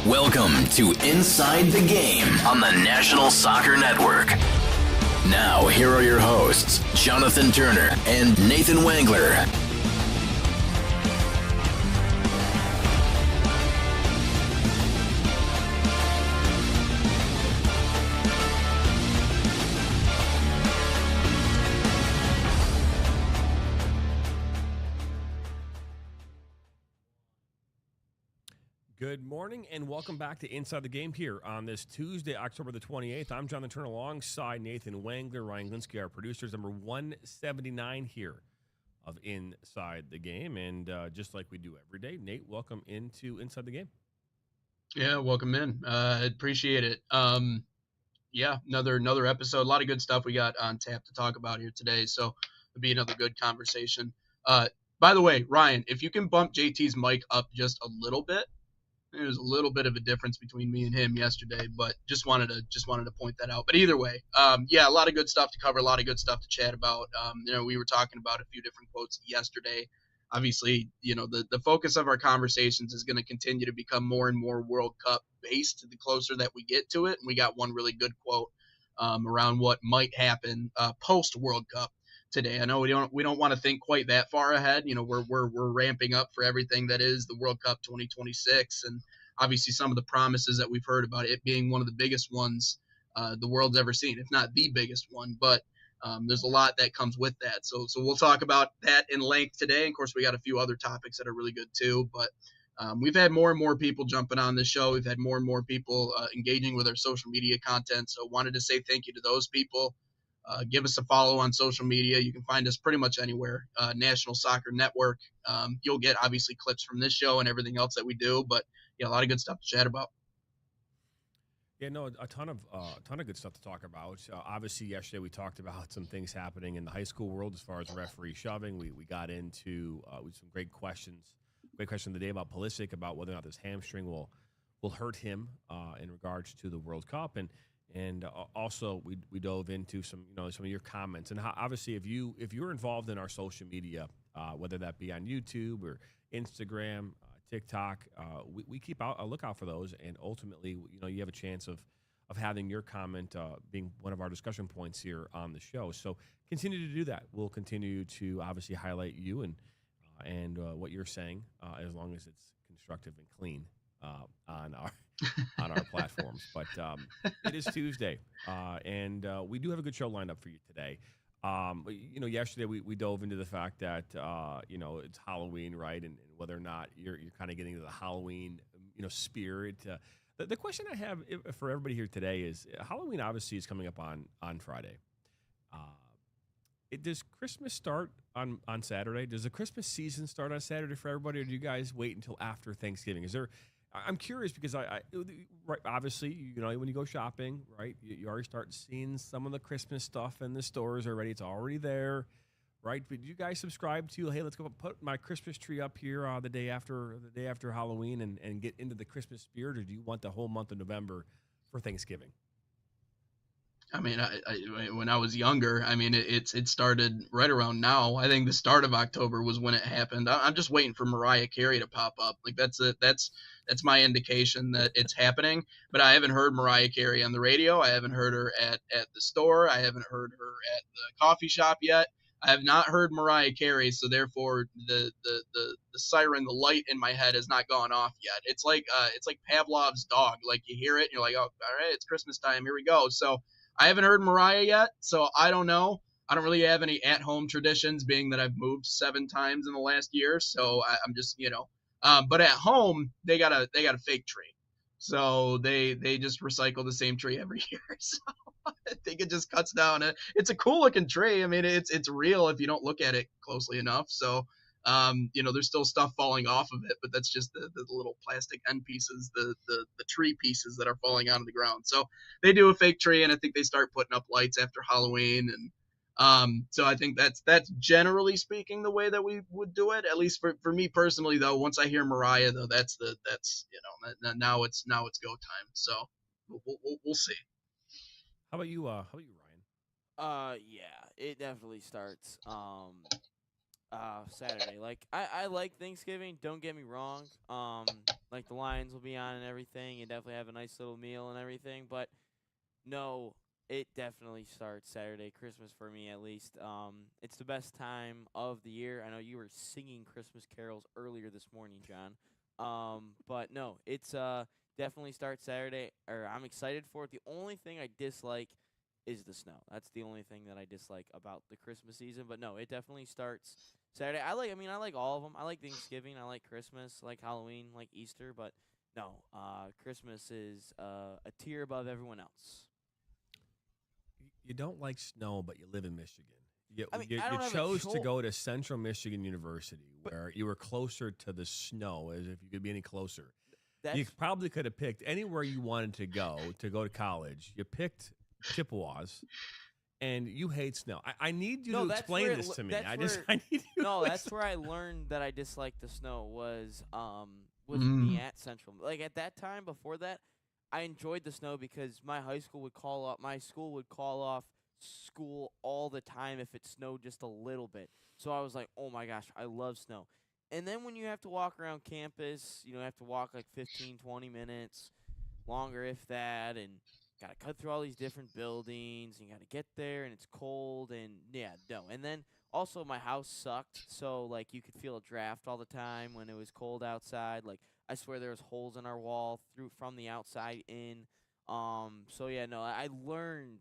Welcome to Inside the Game on the National Soccer Network. Now, here are your hosts, Jonathan Turner and Nathan Wangler. Good morning and welcome back to Inside the Game here on this Tuesday, October the 28th. I'm Jonathan Turner alongside Nathan Wangler, Ryan Glinsky, our producers, number 179 here of Inside the Game. And just like we do every day, Nate, welcome into Inside the Game. Yeah, welcome in. Appreciate it. Another episode. A lot of good stuff we got on tap to talk about here today. So it'll be another good conversation. By the way, Ryan, if you can bump JT's mic up just a little bit. There's a little bit of a difference between me and him yesterday, but just wanted to point that out. But either way, a lot of good stuff to cover, a lot of good stuff to chat about. We were talking about a few different quotes yesterday. Obviously, the focus of our conversations is going to continue to become more and more World Cup based the closer that we get to it. And we got one really good quote around what might happen post World Cup today. I know we don't want to think quite that far ahead. We're ramping up for everything that is the World Cup 2026, and obviously some of the promises that we've heard about it being one of the biggest ones the world's ever seen, if not the biggest one. But there's a lot that comes with that. So we'll talk about that in length today. Of course, we got a few other topics that are really good too. But we've had more and more people jumping on this show. We've had more and more people engaging with our social media content. So wanted to say thank you to those people. Give us a follow on social media. You can find us pretty much anywhere. National Soccer Network. You'll get obviously clips from this show and everything else that we do, but a lot of good stuff to chat about. Yeah, no, a ton of good stuff to talk about. Obviously, yesterday we talked about some things happening in the high school world as far as referee shoving. We got into some great questions. Great question of the day about Pulisic, about whether or not this hamstring will hurt him in regards to the World Cup, and also we dove into some of your comments and how obviously if you're involved in our social media, whether that be on YouTube or Instagram, TikTok, we keep a lookout for those, and ultimately you have a chance of having your comment being one of our discussion points here on the show. So continue to do that. We'll continue to obviously highlight you and what you're saying as long as it's constructive and clean on our platforms. But it is Tuesday, and we do have a good show lined up for you today. Yesterday we dove into the fact that it's Halloween, right, and whether or not you're kind of getting into the Halloween spirit. The question I have for everybody here today is Halloween obviously is coming up on Friday. Does Christmas start on Saturday? Does the Christmas season start on Saturday for everybody, or do you guys wait until after Thanksgiving? I'm curious because obviously, when you go shopping, right, you already start seeing some of the Christmas stuff in the stores already. It's already there, right? But do you guys subscribe to, hey, let's go put my Christmas tree up here the day after Halloween and get into the Christmas spirit, or do you want the whole month of November for Thanksgiving? I mean, when I was younger, it started right around now. I think the start of October was when it happened. I'm just waiting for Mariah Carey to pop up. Like that's my indication that it's happening. But I haven't heard Mariah Carey on the radio. I haven't heard her at the store. I haven't heard her at the coffee shop yet. I have not heard Mariah Carey, so therefore the siren, the light in my head has not gone off yet. It's like Pavlov's dog. Like you hear it, and you're like, oh, all right, it's Christmas time. Here we go. So I haven't heard Mariah yet, so I don't know. I don't really have any at-home traditions, being that I've moved 7 times in the last year. So I'm just, but at home they got a fake tree, so they just recycle the same tree every year. So I think it just cuts down. It's a cool looking tree. I mean, it's real if you don't look at it closely enough. So there's still stuff falling off of it, but that's just the little plastic end pieces, the tree pieces that are falling onto the ground. So they do a fake tree, and I think they start putting up lights after Halloween. And so I think that's generally speaking the way that we would do it. At least for me personally, though, once I hear Mariah, though, that's now it's go time. So we'll see. How about you, Ryan? Yeah, it definitely starts Saturday. Like I like Thanksgiving. Don't get me wrong. Like the Lions will be on and everything, and definitely have a nice little meal and everything. But no, it definitely starts Saturday. Christmas for me at least. It's the best time of the year. I know you were singing Christmas carols earlier this morning, John. But no, it's definitely starts Saturday. Or I'm excited for it. The only thing I dislike is the snow. That's the only thing that I dislike about the Christmas season. But no, it definitely starts Saturday. I like all of them. I like Thanksgiving. I like Christmas. I like Halloween. I like Easter. But no, Christmas is a tier above everyone else. You don't like snow, but you live in Michigan. I mean, You I don't have a chose to choice. go to Central Michigan University, where you were closer to the snow, as if you could be any closer. That's You probably could have picked anywhere you wanted to go to college. You picked Chippewas, and you hate snow. I need you No, to that's explain where this to me. that's I where- need you. no, to that's explain- where I learned that I disliked the snow was me Mm. at Central. Like at that time before that, I enjoyed the snow because my school would call off school all the time if it snowed just a little bit. So I was like, "Oh my gosh, I love snow." And then when you have to walk around campus, you have to walk like 15, 20 minutes longer if that, and got to cut through all these different buildings, and you got to get there, and it's cold, and yeah, no. And then also my house sucked, so like you could feel a draft all the time when it was cold outside. Like I swear there was holes in our wall through from the outside in. So yeah, no, I learned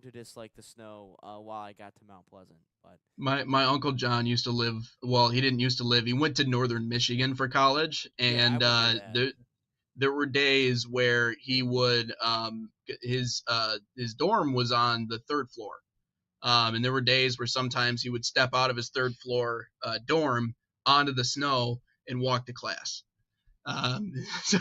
to dislike the snow while I got to Mount Pleasant. But My uncle John used to live. Well, he didn't used to live. He went to Northern Michigan for college, Yeah, I and would do that. there were days where he would his dorm was on the third floor, and there were days where sometimes he would step out of his third floor dorm onto the snow and walk to class. So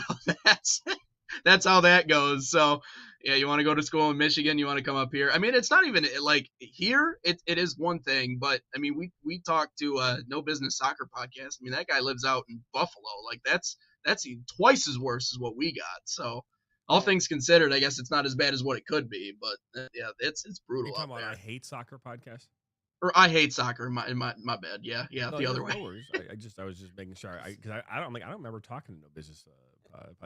that's how that goes. So yeah, you want to go to school in Michigan, you want to come up here. I mean, it's not even like here. It is one thing, but I mean, we talked to No Business Soccer podcast. I mean, that guy lives out in Buffalo. Like that's even twice as worse as what we got. So all things considered, I guess it's not as bad as what it could be. But yeah, it's Are you brutal talking out about there. I hate soccer podcast? Or I hate soccer. My bad. Yeah, No, the other no way. worries. I was just making sure. Because I don't remember talking to No Business.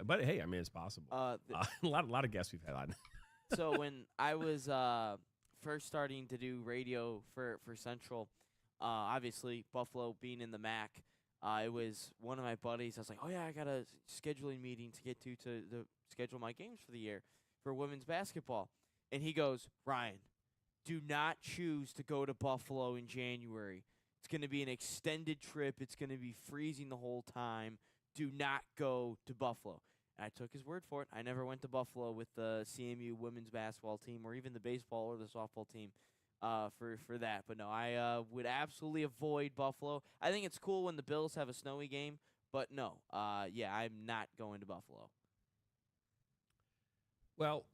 But hey, I mean, it's possible. uh, th- A lot of guests we've had on. so when I was first starting to do radio for Central, obviously Buffalo being in the MAC, it was one of my buddies. I was like, "Oh yeah, I got a scheduling meeting to get to schedule my games for the year for women's basketball." And he goes, "Ryan, do not choose to go to Buffalo in January. It's going to be an extended trip. It's going to be freezing the whole time. Do not go to Buffalo." And I took his word for it. I never went to Buffalo with the CMU women's basketball team or even the baseball or the softball team for that. But no, I would absolutely avoid Buffalo. I think it's cool when the Bills have a snowy game, but no, yeah, I'm not going to Buffalo. Well,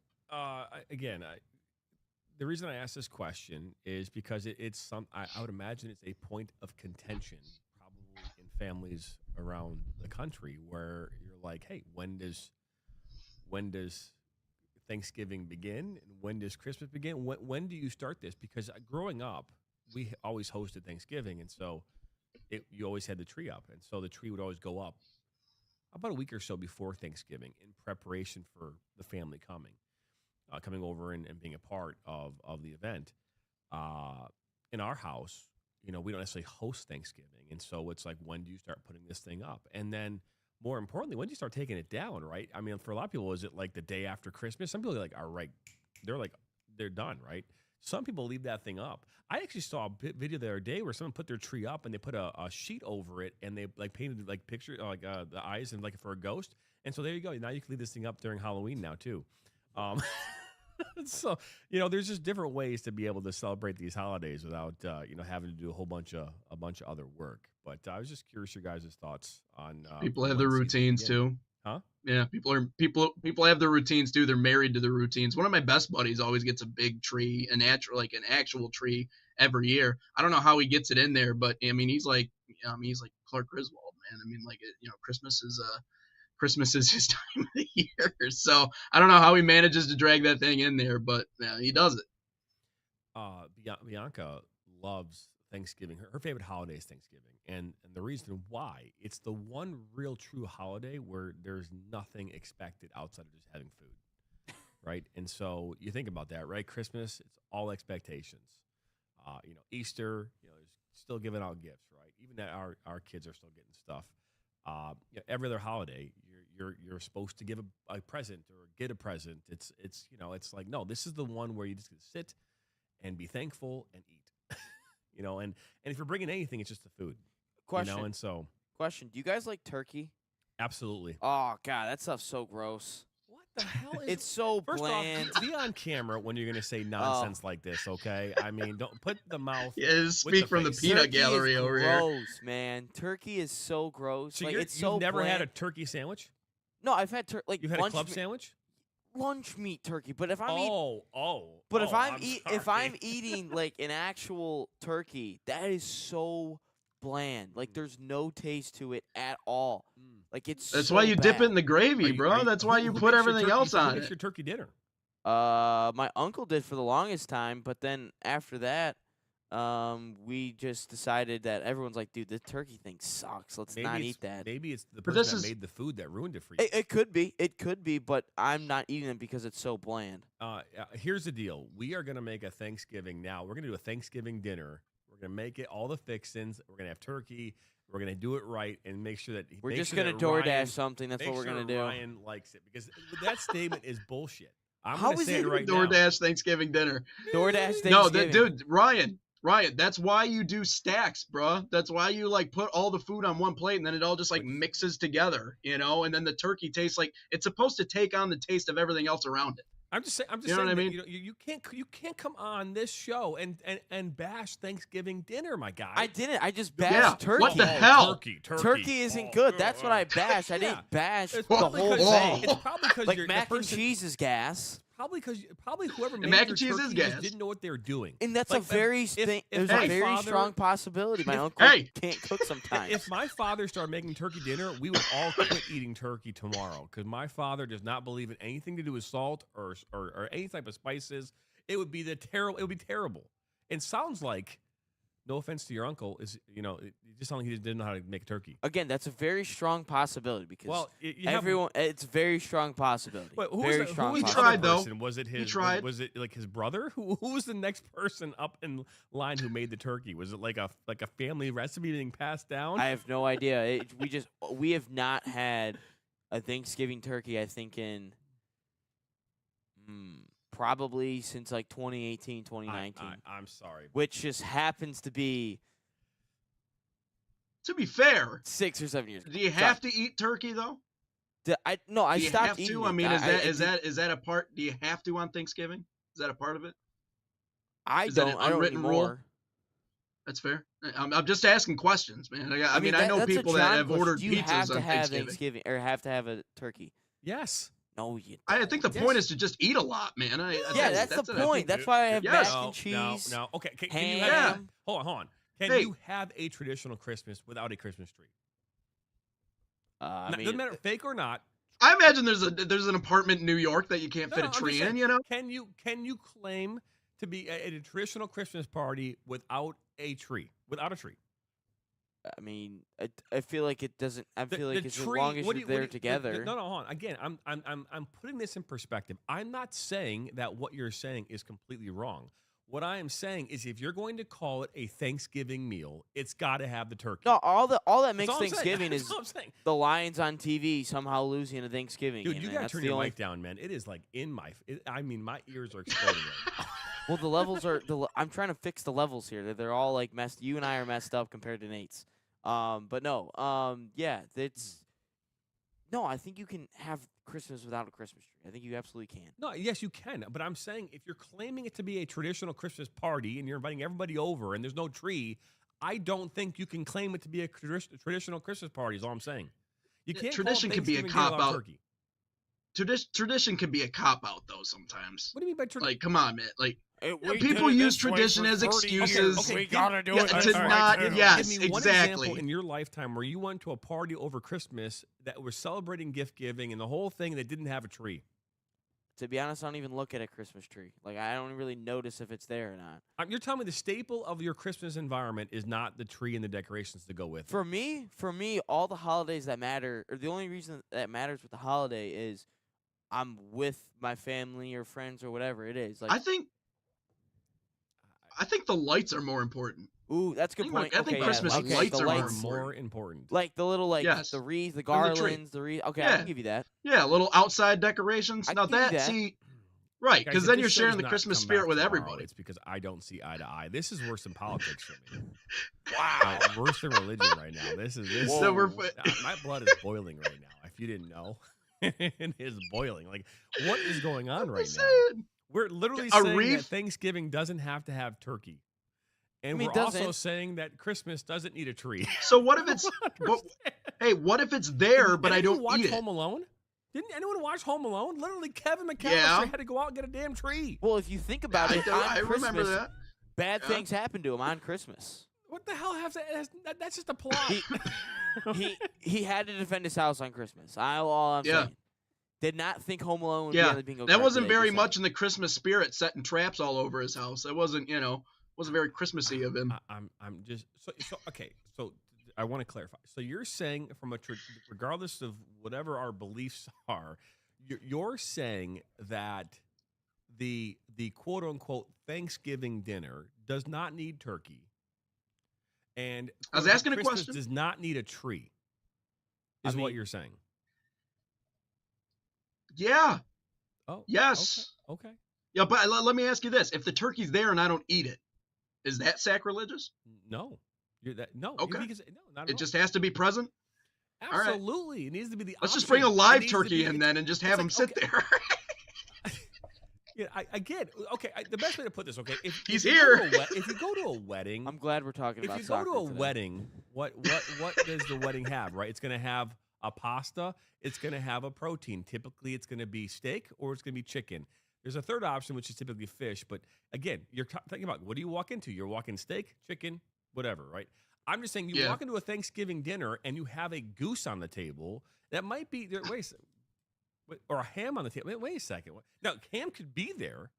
the reason I asked this question is because it's some. I would imagine it's a point of contention, probably in families around the country, where you're like, "Hey, when does Thanksgiving begin, and when does Christmas begin? When do you start this?" Because growing up, we always hosted Thanksgiving, and so you always had the tree up, and so the tree would always go up about a week or so before Thanksgiving in preparation for the family coming over and being a part of the event. In our house, we don't necessarily host Thanksgiving. And so it's like, when do you start putting this thing up? And then more importantly, when do you start taking it down, right? I mean, for a lot of people, is it like the day after Christmas? Some people are like, all right, they're done, right? Some people leave that thing up. I actually saw a video the other day where someone put their tree up and they put a sheet over it and they like painted like picture the eyes and like for a ghost. And so there you go. Now you can leave this thing up during Halloween now too. So there's just different ways to be able to celebrate these holidays without having to do a bunch of other work. But I was just curious your guys' thoughts on People have when their season routines begins. too. Huh? Yeah, people have their routines too. They're married to their routines. One of my best buddies always gets a big tree, an actual tree every year. I don't know how he gets it in there, but I mean, he's like Clark Griswold, man. I mean, like Christmas is his time of the year. So I don't know how he manages to drag that thing in there, but yeah, he does it. Bianca loves Thanksgiving. Her favorite holiday is Thanksgiving, and the reason why, it's the one real true holiday where there's nothing expected outside of just having food, right? And so you think about that, right? Christmas, it's all expectations. Easter, there's still giving out gifts, right? Even that our kids are still getting stuff. Every other holiday, you're supposed to give a present or get a present. It's like, no, this is the one where you just sit and be thankful and eat. And if you're bringing anything, it's just the food. Question. And so Question. Do you guys like turkey? absolutely. Oh God, that stuff's so gross. What the hell is It's so First bland. off, be on camera when you're going to say nonsense like this, okay? I mean, don't put the mouth. Yeah, speak from the face. peanut Turkey gallery is over here. gross, man. Turkey is so gross. So like you've it's so never had a bland. turkey sandwich? No, I've had You've had a lunch club meat, sandwich? lunch meat turkey. But if I'm eating, If if I'm eating like an actual turkey, that is so bland. Like there's no taste to it at all. Like it's That's so why you dip bad. it in the gravy, bro. That's why you put everything else on Who makes it. your turkey dinner? My uncle did for the longest time, but then after that, we just decided that everyone's like, dude, the turkey thing sucks. Let's not eat that. Maybe it's the But person this that is- made the food that ruined it for you. It could be, but I'm not eating it because it's so bland. Here's the deal. We are going to make a Thanksgiving now. We're going to do a Thanksgiving dinner. We're going to make it all the fixins. We're going to have turkey. We're going to do it right and make sure that We're make just sure gonna that DoorDash Ryan- something. That's make what we're sure gonna do. Ryan likes it because that statement is bullshit. I'm How going to is say it it right now. DoorDash Thanksgiving dinner. DoorDash No, Thanksgiving. dude, Ryan, that's why you do stacks, bro. That's why you like put all the food on one plate and then it all just like mixes together, and then the turkey tastes like it's supposed to take on the taste of everything else around it. I'm just saying. You know what I that, mean? you can't come on this show and bash Thanksgiving dinner, my guy. I didn't. I just Yeah, bashed turkey. what the hell? Turkey isn't good. That's what I bashed. I Yeah. didn't bash It's the probably whole 'cause- thing. It's probably because Like you're mac the and person, cheese is gas, Probably whoever made mac your and cheese is turkey just gas. didn't know what they were doing. and that's Like, a very if there's my a very father- strong possibility. My uncle Hey! can't cook sometimes. If my father started making turkey dinner, we would all quit eating turkey tomorrow because my father does not believe in anything to do with salt or any type of spices. It would be It would be terrible. And sounds like, no offense to your uncle, it just sounds like he just didn't know how to make a turkey. Again, that's a very strong possibility because Well, it's a very strong possibility. Wait, who very was the, strong who was the tried, other though. person? Was it his? tried. Was it like his brother? Who was the next person up in line who made the turkey? Was it like a family recipe being passed down? I have no idea. We have not had a Thanksgiving turkey. I think in probably since like 2018, 2019, I'm sorry. which just happens to be To be fair, 6 or 7 years ago. do you have to eat turkey though? I Do you stopped have eating to? it. I mean, is that a part? Do you have to on Thanksgiving? Is that a part of it? I is that an don't. I don't unwritten rule? anymore. That's fair. I'm just asking questions, man. I mean, I know that's a people that John have question. ordered Do you have pizzas to on have Thanksgiving. or have to have a turkey? Yes. No, you. I think the Yes. point is to just eat a lot, man. Yeah, that's the point. That's why I have Yes. mac and cheese. No. Okay. Can ham. you have? Hold on. Can Hey. you have a traditional Christmas without a Christmas tree? I mean, Doesn't matter, fake or not. I imagine there's an apartment in New York that you can't fit a I'm just tree saying, in. You know? Can you claim to be at a traditional Christmas party without a tree? Without a tree. I mean, I feel like it doesn't. I The- feel like the as tree- long as what you're do you- there together. No, hold on. Again, I'm putting this in perspective. I'm not saying that what you're saying is completely wrong. What I am saying is, if you're going to call it a Thanksgiving meal, it's got to have the turkey. No, all that That's makes all I'm saying. Thanksgiving That's is all I'm saying. the Lions on TV somehow losing a Thanksgiving. Dude, game, you and gotta that's turn the your only mic down, man. It is like in my. I mean, my ears are exploding right now. Well, the levels are. I'm trying to fix the levels here. They're all like messed. You and I are messed up compared to Nate's. But no. Yeah, that's. No, I think you can have Christmas without a Christmas tree. I think you absolutely can. No, yes, you can. But I'm saying if you're claiming it to be a traditional Christmas party and you're inviting everybody over and there's no tree, I don't think you can claim it to be a traditional Christmas party. Is all I'm saying. You can't. Tradition can be a Thanksgiving Day without cop-out. turkey. Tradition can be a cop out though sometimes. What do you mean by tradition? Like, come on, man. Like, We people did it use this way tradition for as 30 years. excuses. Okay, We gotta do yeah, it to this way not- too. yes, Give me one exactly. example in your lifetime where you went to a party over Christmas that was celebrating gift giving and the whole thing that didn't have a tree. To be honest, I don't even look at a Christmas tree. Like, I don't really notice if it's there or not. You're telling me the staple of your Christmas environment is not the tree and the decorations to go with it. For me, all the holidays that matter, or the only reason that matters with the holiday is I'm with my family or friends or whatever it is. Like, I think the lights are more important. ooh, that's a good point. I think Okay, Christmas okay, lights the are lights, more important. like the little Yes. the wreaths, the And the tree. garlands, the wreath. Okay, I Yeah. can give you that. Yeah, little outside decorations. I Now can give you that, that. see, right, Guys, because if then this you're show sharing does the not Christmas come spirit back with tomorrow, everybody. It's because I don't see eye to eye. This is worse than politics for me. Wow. Worse than religion right now. This. So we're- My blood is boiling right now. If you didn't know, it is boiling. Like, what is going on right now? Saying. We're literally A saying that wreath? Thanksgiving doesn't have to have turkey. And I mean, we're also doesn't. saying that Christmas doesn't need a tree. So what if it's? But, hey, what if it's there, Did but I anyone don't watch eat it? Home Alone? Didn't anyone watch Home Alone? Literally, Kevin McAllister Yeah. had to go out and get a damn tree. Well, if you think about it, on I Christmas, remember that. bad Yeah. things happen to him on Christmas. What the hell that's just a plot. He had to defend his house on Christmas. All I'm Yeah. saying. Did not think Home Alone would be Yeah, on the bingo that card wasn't today, very just much in the Christmas spirit, setting traps all over his house. That wasn't, wasn't very Christmassy of him. I'm just so okay. So I want to clarify. So you're saying from regardless of whatever our beliefs are, you're saying that the quote unquote Thanksgiving dinner does not need turkey, and I was asking a Christmas question. does not need a tree. I Is what mean- you're saying? Yeah. Oh, Yes. Okay. Yeah, but let me ask you this: if the turkey's there and I don't eat it, is that sacrilegious? No, no. Okay. Because, no, not at It all. just has to be present. all right. Absolutely. It needs to be the. Let's just option. bring a It live needs to turkey be- in then and just it's have like, him sit okay. there. Yeah, I get. Okay, the best way to put this. Okay, if He's if you go here. to a if you go to a wedding, I'm glad we're talking if about you go soccer to a today. wedding, what does the wedding have? Right, it's going to have a pasta. It's going to have a protein. Typically, it's going to be steak or it's going to be chicken. There's a third option, which is typically fish. But again, you're thinking about what do you walk into? You're walking steak, chicken, whatever, right? I'm just saying you Yeah. walk into a Thanksgiving dinner and you have a goose on the table. That might be there. Or a ham on the table. Wait a second. Now, ham could be there,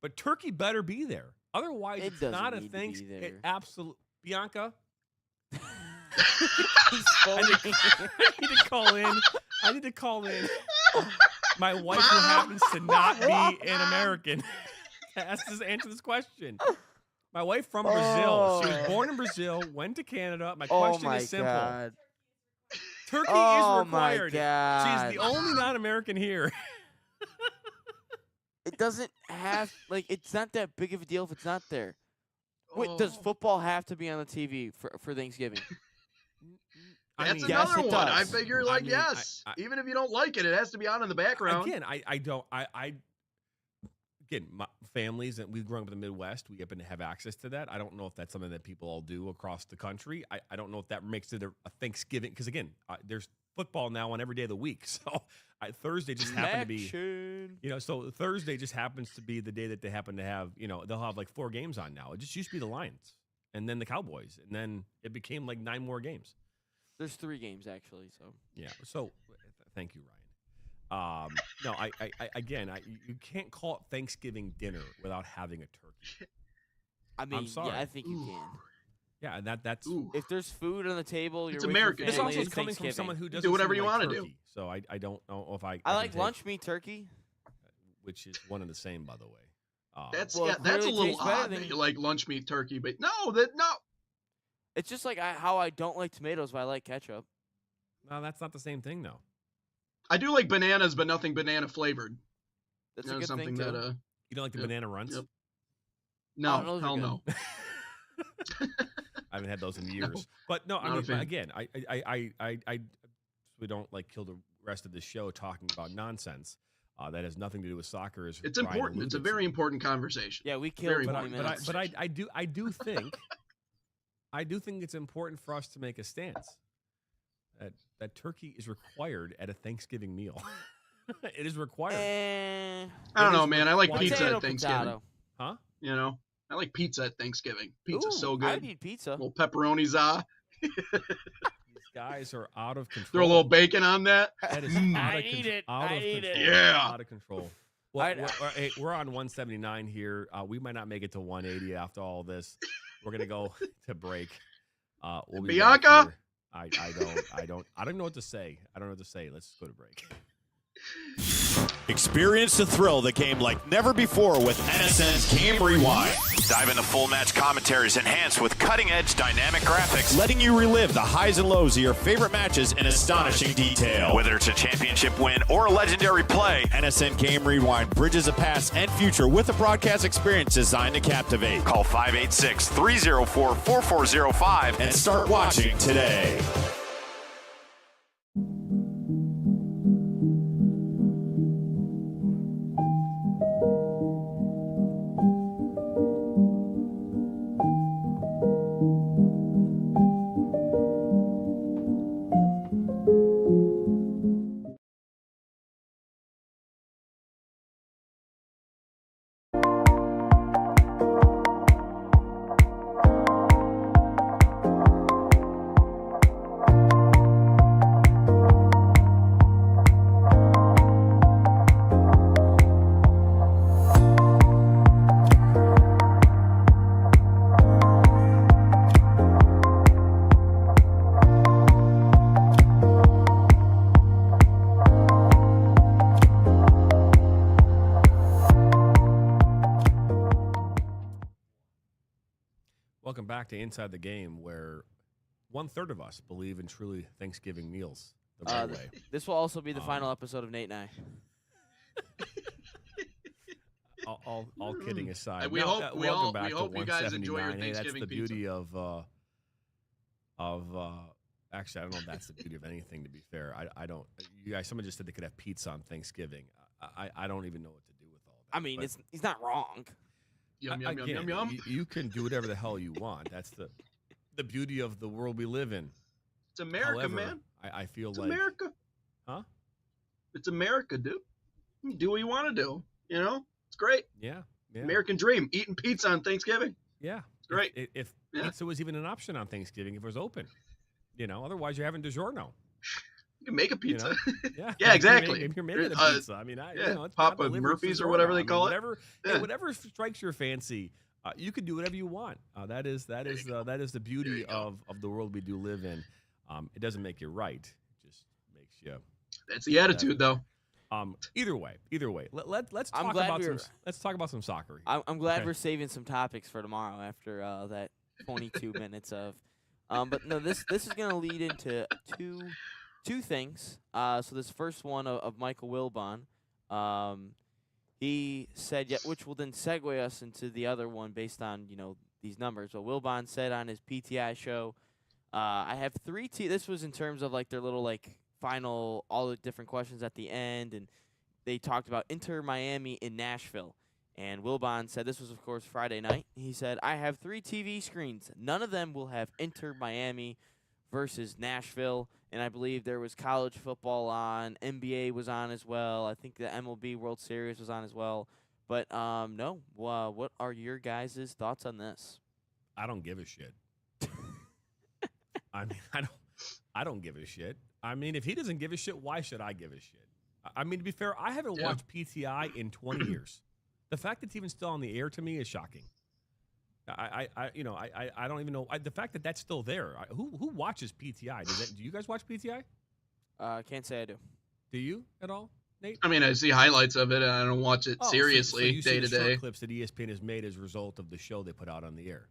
but turkey better be there. Otherwise, It it's doesn't not a need to be Thanksgiving. there. Absolute Bianca. He's foaming. I need to call in. I need to call in my wife, who happens to not be an American, to answer this question. My wife from Brazil. She was born in Brazil, went to Canada. My Oh question my is simple. god. Turkey Oh is my required. god. She's the only non-American here. It doesn't have it's not that big of a deal if it's not there. Wait, does Oh, football have to be on the TV for Thanksgiving? That's yes, another it one. I does. figure, I like, mean, yes. Even if you don't like it, it has to be on in the background. Again, I don't. Again, my families, and we've grown up in the Midwest. We happen to have access to that. I don't know if that's something that people all do across the country. I don't know if that makes it a Thanksgiving, because again, there's football now on every day of the week. So Thursday just happened to be, Action. so Thursday just happens to be the day that they happen to have, they'll have like 4 games on now. It just used to be the Lions and then the Cowboys, and then it became like 9 more games. There's 3 games actually, so Yeah. So thank you, Ryan. No, again, you can't call it Thanksgiving dinner without having a turkey. I mean, sorry. yeah, I think you Ooh. can. Yeah, and that's. Ooh. If there's food on the table, you're It's with American. Your This family, also is it's coming from Thanksgiving. someone who doesn't whatever seem you like wanna do. turkey. So I don't know if I I can like take- lunch meat turkey. which is one and the same, by the way. That's Well, yeah, it that's really a little tastes better odd than- that you like lunch meat turkey, but no. It's just like how I don't like tomatoes, but I like ketchup. No, that's not the same thing, though. I do like bananas, but nothing banana flavored. That's You know, a good something thing too. that You don't like the Yep, banana runs? yep. Oh, No, those are hell good. no. I haven't had those in years. But no, I Not a mean, fan. again, we don't like kill the rest of the show talking about nonsense that has nothing to do with soccer. As It's Ryan important. It's a alluded to. very important conversation. Yeah, we killed Very 20 important. minutes. But I do think it's important for us to make a stance that turkey is required at a Thanksgiving meal. It is required. Eh, I don't It know, is man. I like required. pizza potato, at Thanksgiving. potato. Huh? You know, I like pizza at Thanksgiving. Pizza's Ooh, so I good. need pizza. Little pepperoni za. guys are out of control. Throw a little bacon on that. That is I ate it. Yeah. Out of control. Well, we're on 179 here. We might not make it to 180 after all this. We're gonna go to break. We'll be back Bianca. here. I don't know what to say. I don't know what to say. Let's go to break. Experience the thrill that came like never before with NSN's Game Rewind. Dive into full match commentaries enhanced with cutting-edge dynamic graphics. Letting you relive the highs and lows of your favorite matches in astonishing detail. Whether it's a championship win or a legendary play, NSN Game Rewind bridges the past and future with a broadcast experience designed to captivate. call 586-304-4405 And start watching today. Welcome back to Inside the Game, where 1/3 of us believe in truly Thanksgiving meals the right way. This will also be the final episode of Nate and I. All kidding aside, We no, hope- we welcome all- back we to hope you guys enjoy your 179. Hey, that's Thanksgiving the beauty pizza. actually, I don't know if that's the beauty of anything. To be fair, I don't. You guys, someone just said they could have pizza on Thanksgiving. I don't even know what to do with all that. I mean, but he's not wrong. Yum, yum, yum, again, yum, yum. You can do whatever the hell you want. That's the beauty of the world we live in. It's America, However, man. I feel It's like America. Huh? It's America, dude. You do what you want to do. You know, it's great. yeah. American dream. Eating pizza on Thanksgiving. Yeah, It's great. If Yeah. pizza was even an option on Thanksgiving, if it was open, otherwise you're having DiGiorno. You can make a pizza. Yeah, Yeah, exactly. If you're making a Uh, pizza, I mean, yeah, it's Papa not delivered Murphy's through or whatever DoorDash. they I mean, call it. whatever, Yeah. whatever strikes your fancy, you can do whatever you want. That is the beauty you go. of the world we do live in. It doesn't make you right; it just makes you. That's the attitude, though. Either way, let's I'm talk glad about we're- let's talk about some soccer. I'm glad Okay. we're saving some topics for tomorrow after that 22 minutes of. But no, this is gonna lead into two things. So this first one of Michael Wilbon, he said, which will then segue us into the other one based on these numbers. So Wilbon said on his PTI show, I have three. This was in terms of like their little like final all the different questions at the end, and they talked about Inter Miami in Nashville. And Wilbon said, this was, of course, Friday night. He said, I have 3 TV screens. None of them will have Inter Miami versus Nashville. And I believe there was college football on. NBA was on as well. I think the MLB World Series was on as well. But, no. What are your guys' thoughts on this? I don't give a shit. I mean, I don't give a shit. I mean, if he doesn't give a shit, why should I give a shit? I mean, to be fair, I haven't watched PTI in 20 years. The fact that it's even still on the air to me is shocking. I don't even know the fact that that's still there. Who watches PTI? Do you guys watch PTI? Can't say I do. Do you at all, Nate? I mean, I see highlights of it, and I don't watch it Oh, so seriously you see day the to short day. clips that ESPN has made as a result of the show they put out on the air,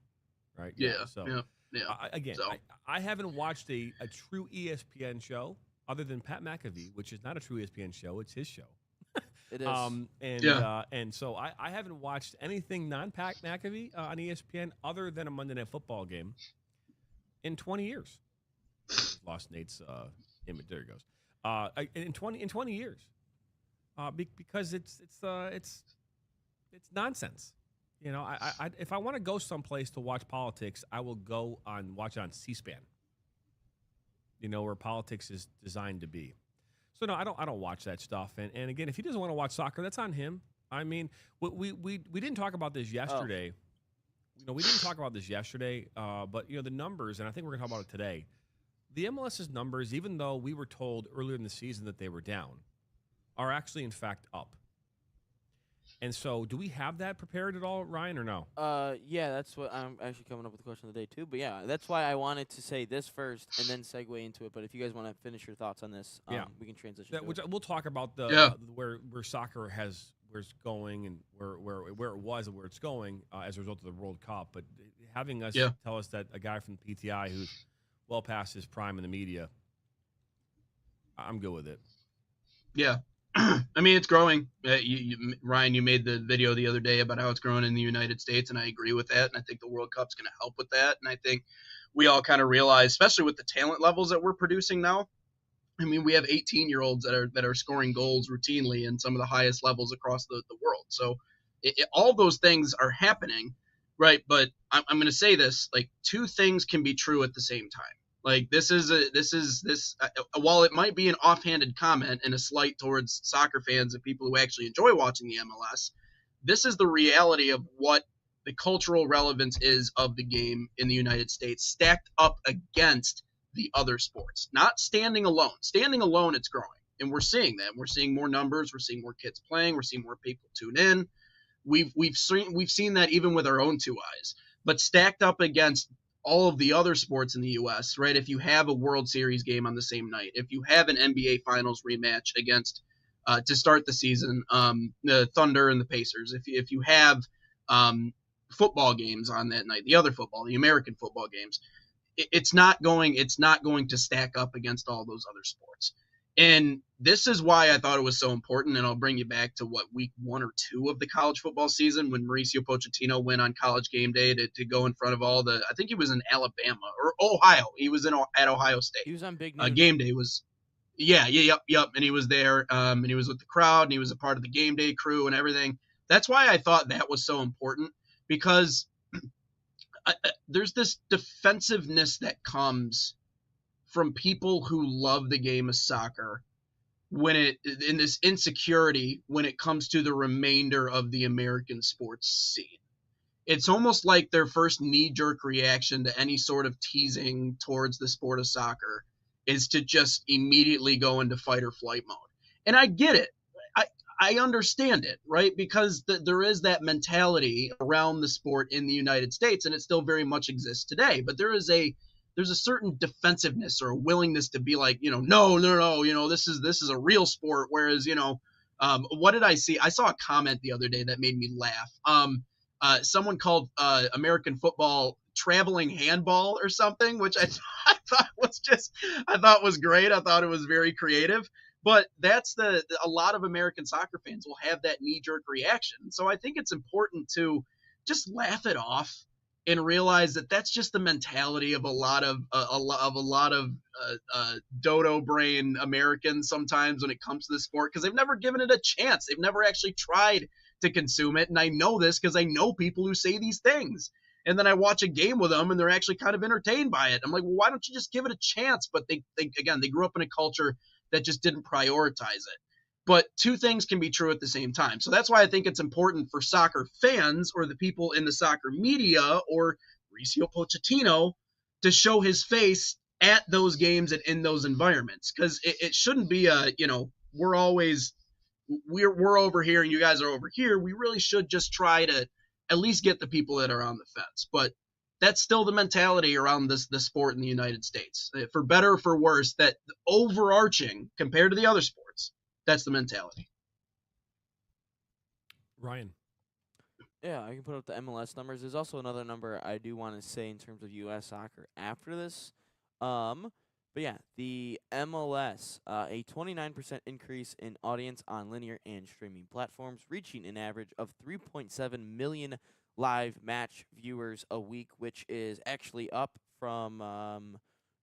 right? Yeah. So Yeah. again, So- I haven't watched a true ESPN show other than Pat McAfee, which is not a true ESPN show; it's his show. It is. And so I haven't watched anything non-Pat McAfee on ESPN other than a Monday Night Football game in 20 years. Lost Nate's image. There he goes. In 20 years, because it's nonsense. I if I want to go someplace to watch politics, I will go watch it on C-SPAN. Where politics is designed to be. So no, I don't watch that stuff. And again, if he doesn't want to watch soccer, that's on him. I mean, we didn't talk about this yesterday. We didn't talk about this yesterday. But the numbers, and I think we're gonna talk about it today. the MLS's numbers, even though we were told earlier in the season that they were down, are actually in fact up. And so, do we have that prepared at all, Ryan, or no? Yeah, that's what I'm actually coming up with the question of the day too. But yeah, that's why I wanted to say this first and then segue into it. But if you guys want to finish your thoughts on this, Yeah. we can transition. That, to which it. we'll talk about the Yeah. where soccer where it's going and where it was and where it's going as a result of the World Cup. But having us Yeah. tell us that a guy from the PTI who's well past his prime in the media, I'm good with it. Yeah. I mean, it's growing. Ryan, you made the video the other day about how it's growing in the United States, and I agree with that. And I think the World Cup's going to help with that. And I think we all kind of realize, especially with the talent levels that we're producing now. I mean, we have 18-year-olds that are scoring goals routinely in some of the highest levels across the world. So all those things are happening, right? But I'm going to say this: like, two things can be true at the same time. Like, while it might be an offhanded comment and a slight towards soccer fans and people who actually enjoy watching the MLS, this is the reality of what the cultural relevance is of the game in the United States, stacked up against the other sports, not standing alone. Standing alone, it's growing, and we're seeing that. We're seeing more numbers. We're seeing more kids playing. We're seeing more people tune in. We've seen that even with our own two eyes. But stacked up against all of the other sports in the U.S., right? If you have a World Series game on the same night, if you have an NBA Finals rematch against to start the season, the Thunder and the Pacers, if you have football games on that night, the American football games, it's not going to stack up against all those other sports. And this is why I thought it was so important, and I'll bring you back to week 1 or 2 of the college football season when Mauricio Pochettino went on College Game Day to go in front of I think he was in Alabama or Ohio. He was at Ohio State. He was on Big Noon. Game Day was, yep. And he was there, and he was with the crowd, and he was a part of the Game Day crew and everything. That's why I thought that was so important, because there's this defensiveness that comes from people who love the game of soccer in this insecurity when it comes to the remainder of the American sports scene. It's almost like their first knee-jerk reaction to any sort of teasing towards the sport of soccer is to just immediately go into fight or flight mode. And I get it. I understand it, right? Because there is that mentality around the sport in the United States, and it still very much exists today. But there's a certain defensiveness or a willingness to be like, no, this is a real sport. Whereas, what did I see? I saw a comment the other day that made me laugh. Someone called American football traveling handball or something, which I thought was great. I thought it was very creative. But that's a lot of American soccer fans will have that knee-jerk reaction. So I think it's important to just laugh it off and realize that that's just the mentality of a lot of dodo brain Americans sometimes when it comes to the sport, because they've never given it a chance. They've never actually tried to consume it. And I know this because I know people who say these things. And then I watch a game with them and they're actually kind of entertained by it. I'm like, well, why don't you just give it a chance? But they grew up in a culture that just didn't prioritize it. But two things can be true at the same time. So that's why I think it's important for soccer fans or the people in the soccer media or Mauricio Pochettino to show his face at those games and in those environments. Because it shouldn't be we're over here and you guys are over here. We really should just try to at least get the people that are on the fence. But that's still the mentality around the sport in the United States. For better or for worse, that overarching compared to the other sports, that's the mentality. Ryan. Yeah, I can put up the MLS numbers. There's also another number I do want to say in terms of U.S. soccer after this. But yeah, the MLS, a 29% increase in audience on linear and streaming platforms, reaching an average of 3.7 million live match viewers a week, which is actually up from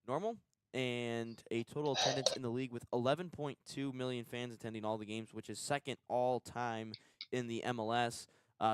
normal, and a total attendance in the league with 11.2 million fans attending all the games, which is second all-time in the MLS,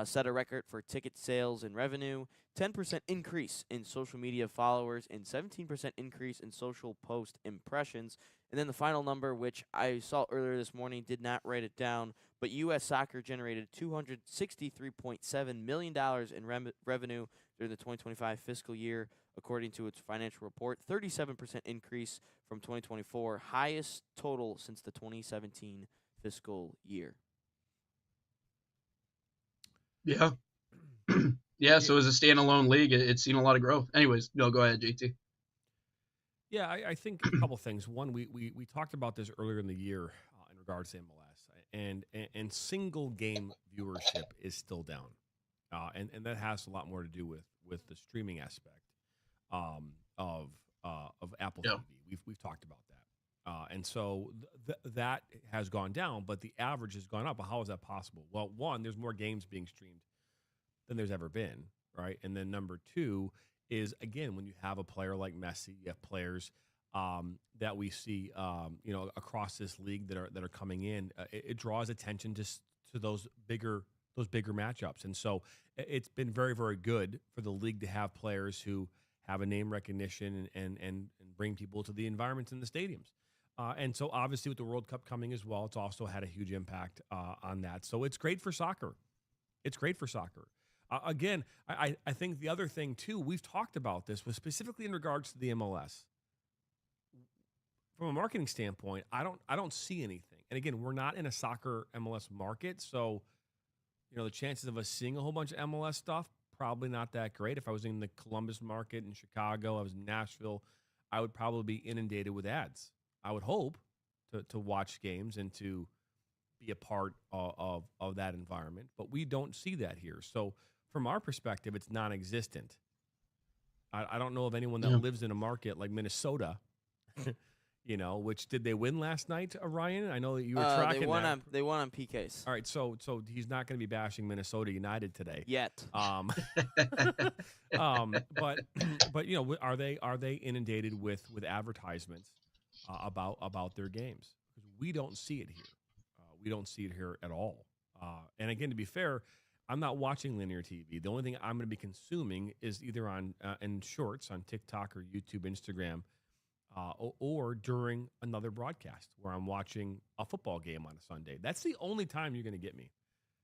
set a record for ticket sales and revenue, 10% increase in social media followers, and 17% increase in social post impressions. And then the final number, which I saw earlier this morning, did not write it down, but U.S. Soccer generated $263.7 million in revenue during the 2025 fiscal year, according to its financial report. 37% increase from 2024, highest total since the 2017 fiscal year. Yeah. Yeah, so as a standalone league, it's seen a lot of growth. Anyways, no, go ahead, JT. Yeah, I think a couple things. One, we talked about this earlier in the year in regards to MLS, and single game viewership is still down, and that has a lot more to do with the streaming aspect of Apple Yeah. TV. We've talked about that, and so that has gone down, but the average has gone up. Well, how is that possible? Well, one, there's more games being streamed than there's ever been, right? And then number two is, again, when you have a player like Messi, you have players that we see, across this league that are coming in. It draws attention to those bigger matchups, and so it's been very, very good for the league to have players who have a name recognition and bring people to the environments in the stadiums. And so, obviously, with the World Cup coming as well, it's also had a huge impact on that. So it's great for soccer. It's great for soccer. Again, I think the other thing, too, we've talked about this, was specifically in regards to the MLS. From a marketing standpoint, I don't see anything. And again, we're not in a soccer MLS market, so the chances of us seeing a whole bunch of MLS stuff, probably not that great. If I was in the Columbus market in Chicago, I was in Nashville, I would probably be inundated with ads. I would hope to watch games and to be a part of that environment, but we don't see that here. So from our perspective, it's non-existent. I don't know of anyone that lives in a market like Minnesota, which did they win last night, Ryan? I know that you were tracking that. They won on PKs. All right, so he's not going to be bashing Minnesota United today Yet. But are they inundated with advertisements about their games? Because we don't see it here. We don't see it here at all. And again, to be fair, I'm not watching linear TV. The only thing I'm going to be consuming is either in shorts on TikTok or YouTube, Instagram, or during another broadcast where I'm watching a football game on a Sunday. That's the only time you're going to get me,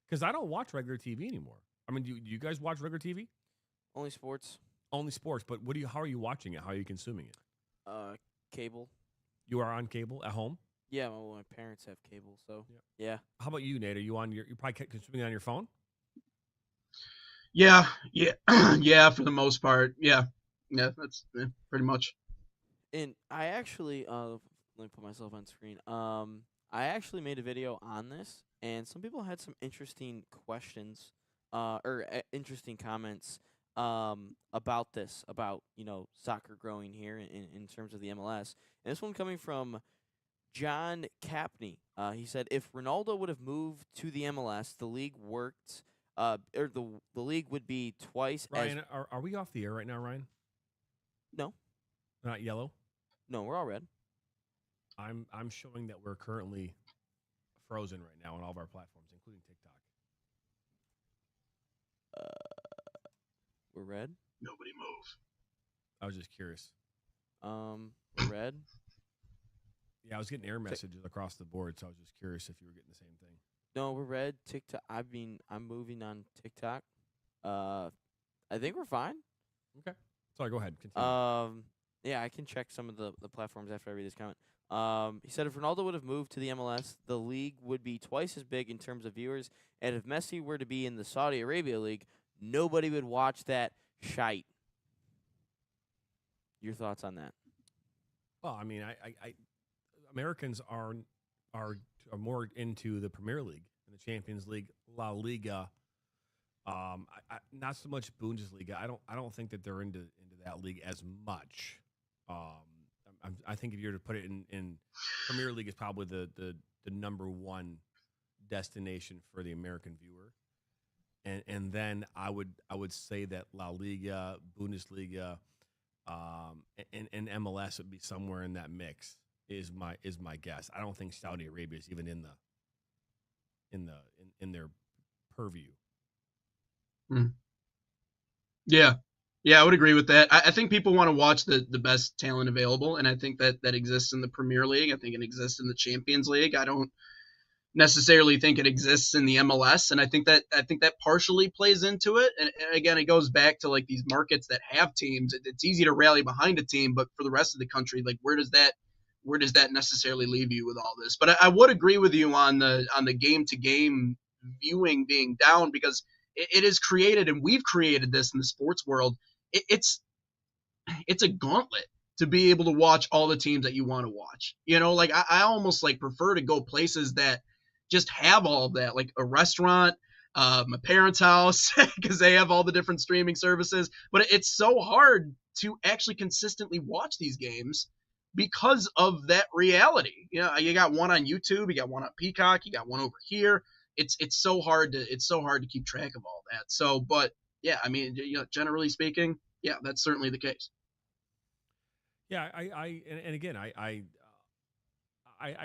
because I don't watch regular TV anymore. I mean, do you guys watch regular TV? Only sports. Only sports, but how are you watching it? How are you consuming it? Cable. You are on cable at home? Yeah, well, my parents have cable, so yeah. How about you, Nate? Are you on you're probably consuming it on your phone? Yeah, yeah, for the most part, yeah, that's pretty much. And I actually, let me put myself on screen. I actually made a video on this, and some people had some interesting questions, or interesting comments, about this, about soccer growing here in terms of the MLS. And this one coming from John Capney. He said, if Ronaldo would have moved to the MLS, the league worked. Or the league would be twice Ryan, as... are we off the air right now, Ryan? No. Not yellow? No, we're all red. I'm showing that we're currently frozen right now on all of our platforms, including TikTok. We're red? Nobody move. I was just curious. We're red? Yeah, I was getting error messages across the board, so I was just curious if you were getting the same thing. No, we're red. TikTok. I'm moving on TikTok. I think we're fine. Okay. Sorry, go ahead. Continue. Yeah, I can check some of the platforms after I read this comment. He said if Ronaldo would have moved to the MLS, the league would be twice as big in terms of viewers. And if Messi were to be in the Saudi Arabia League, nobody would watch that shite. Your thoughts on that? Well, I mean, I Americans are more into the Premier League and the Champions League, La Liga. Not so much Bundesliga. I don't think that they're into that league as much. I think if you were to put it in Premier League is probably the number one destination for the American viewer, and then I would say that La Liga, Bundesliga, and MLS would be somewhere in that mix. Is my guess. I don't think Saudi Arabia is even in their purview. Yeah, I would agree with that. I think people want to watch the best talent available, and I think that exists in the Premier League. I think it exists in the Champions League. I don't necessarily think it exists in the MLS, and I think that partially plays into it. And again, it goes back to like these markets that have teams. It's easy to rally behind a team, but for the rest of the country, like where does that necessarily leave you with all this? But I would agree with you on the game to game viewing being down, because it is created, and we've created this in the sports world. It's a gauntlet to be able to watch all the teams that you want to watch. Like I almost like prefer to go places that just have all of that, like a restaurant, my parents' house, because they have all the different streaming services. But it's so hard to actually consistently watch these games because of that reality. You got one on YouTube, you got one on Peacock, you got one over here. It's so hard to keep track of all that. So, but yeah, I mean, generally speaking, yeah, that's certainly the case. Yeah, and again, I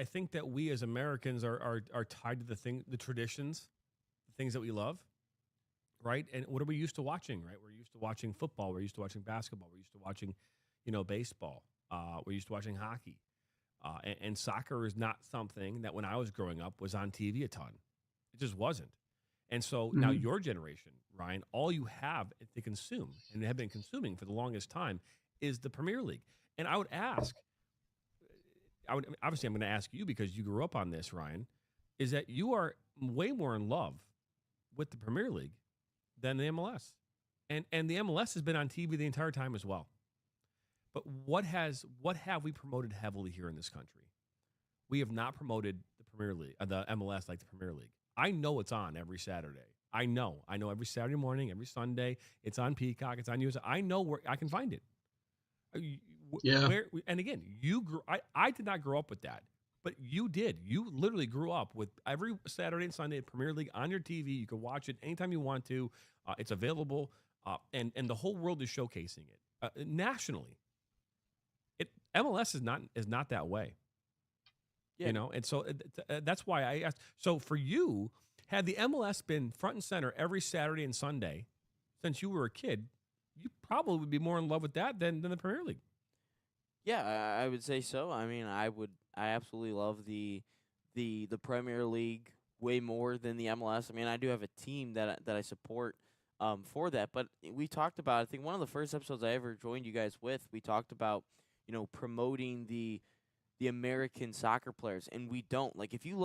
think that we as Americans are tied to the traditions, the things that we love, right? And what are we used to watching, right? We're used to watching football. We're used to watching basketball. We're used to watching, baseball. We're used to watching hockey. And soccer is not something that when I was growing up was on TV a ton. It just wasn't. And so now your generation, Ryan, all you have to consume and have been consuming for the longest time is the Premier League. And I would ask, obviously I'm going to ask you because you grew up on this, Ryan, is that you are way more in love with the Premier League than the MLS. And the MLS has been on TV the entire time as well. But what have we promoted heavily here in this country? We have not promoted the Premier League, the MLS like the Premier League. I know it's on every Saturday. I know every Saturday morning, every Sunday, it's on Peacock, it's on USA. I know where I can find it. Yeah. And again, I did not grow up with that, but you did. You literally grew up with every Saturday and Sunday Premier League on your TV. You can watch it anytime you want to. It's available, and the whole world is showcasing it nationally. MLS is not that way. Yeah. And so that's why I asked. So for you, had the MLS been front and center every Saturday and Sunday since you were a kid, you probably would be more in love with that than the Premier League. Yeah, I would say so. I mean, I absolutely love the Premier League way more than the MLS. I mean, I do have a team that I support for that. But we talked about, I think one of the first episodes I ever joined you guys with, we talked about, promoting the American soccer players, and we don't. Like if you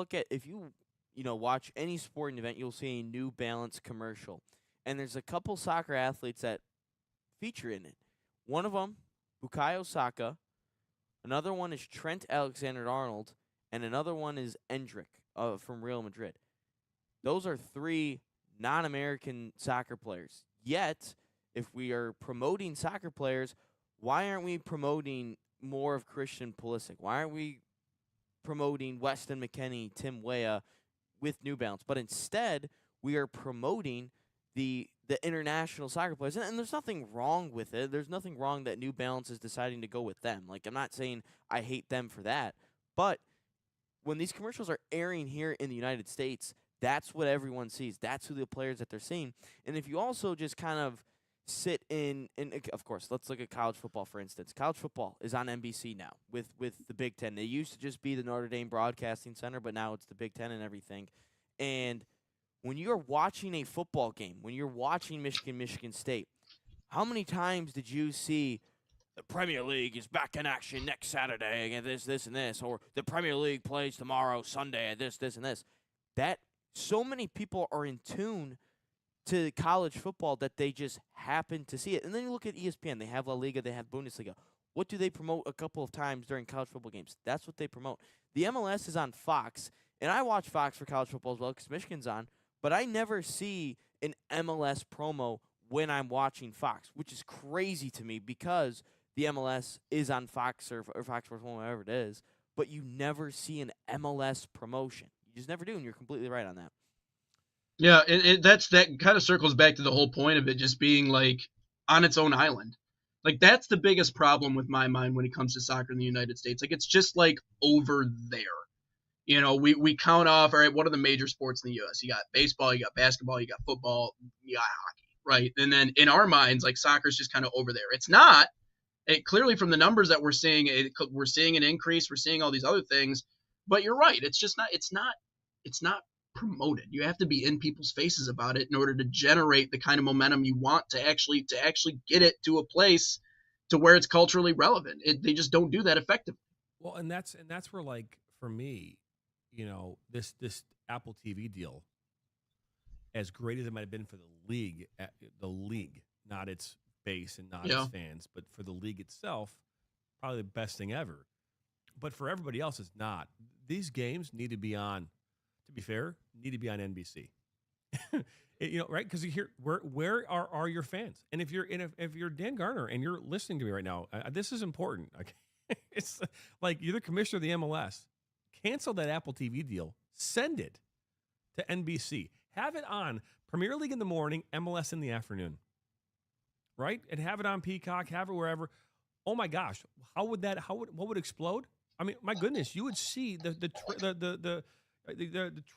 watch any sporting event, you'll see a New Balance commercial, and there's a couple soccer athletes that feature in it. One of them, Bukayo Saka, another one is Trent Alexander-Arnold, and another one is Endrick from Real Madrid. Those are three non-American soccer players. Yet, if we are promoting soccer players, why aren't we promoting more of Christian Pulisic? Why aren't we promoting Weston McKennie, Tim Weah with New Balance? But instead, we are promoting the international soccer players. And there's nothing wrong with it. There's nothing wrong that New Balance is deciding to go with them. Like, I'm not saying I hate them for that. But when these commercials are airing here in the United States, that's what everyone sees. That's who the players that they're seeing. And if you also just kind of sit in of course, let's look at college football, for instance. College football is on NBC now with the Big Ten. They used to just be the Notre Dame Broadcasting Center, but now it's the Big Ten and everything. And when you're watching a football game, when you're watching Michigan State, how many times did you see the Premier League is back in action next Saturday against this, and this, or the Premier League plays tomorrow, Sunday, this, and this? That so many people are in tune to college football that they just happen to see it. And then you look at ESPN. They have La Liga. They have Bundesliga. What do they promote a couple of times during college football games? That's what they promote. The MLS is on Fox, and I watch Fox for college football as well because Michigan's on, but I never see an MLS promo when I'm watching Fox, which is crazy to me because the MLS is on Fox or Fox Sports 1, whatever it is, but you never see an MLS promotion. You just never do, and you're completely right on that. Yeah, and that kind of circles back to the whole point of it just being like on its own island. Like that's the biggest problem with my mind when it comes to soccer in the United States. Like it's just like over there. We count off, all right, what are the major sports in the U.S.? You got baseball, you got basketball, you got football, you got hockey, right? And then in our minds, like soccer's just kind of over there. It's not. Clearly from the numbers that we're seeing, we're seeing an increase. We're seeing all these other things. But you're right. It's just not. It's not it's not promoted. You have to be in people's faces about it in order to generate the kind of momentum you want to actually get it to a place to where it's culturally relevant. They just don't do that effectively. Well, and that's where, like, for me, you know, this Apple TV deal, as great as it might have been for the league, not its base and not its fans, but for the league itself, probably the best thing ever. But for everybody else, it's not. These games need to be on, to be fair, need to be on NBC. You know, right? Because you hear, where are your fans? And if you're Dan Garner and you're listening to me right now, this is important. Okay, it's like you're the commissioner of the MLS. Cancel that Apple TV deal. Send it to NBC. Have it on Premier League in the morning, MLS in the afternoon. Right? And have it on Peacock. Have it wherever. Oh my gosh, what would explode? I mean, my goodness, you would see the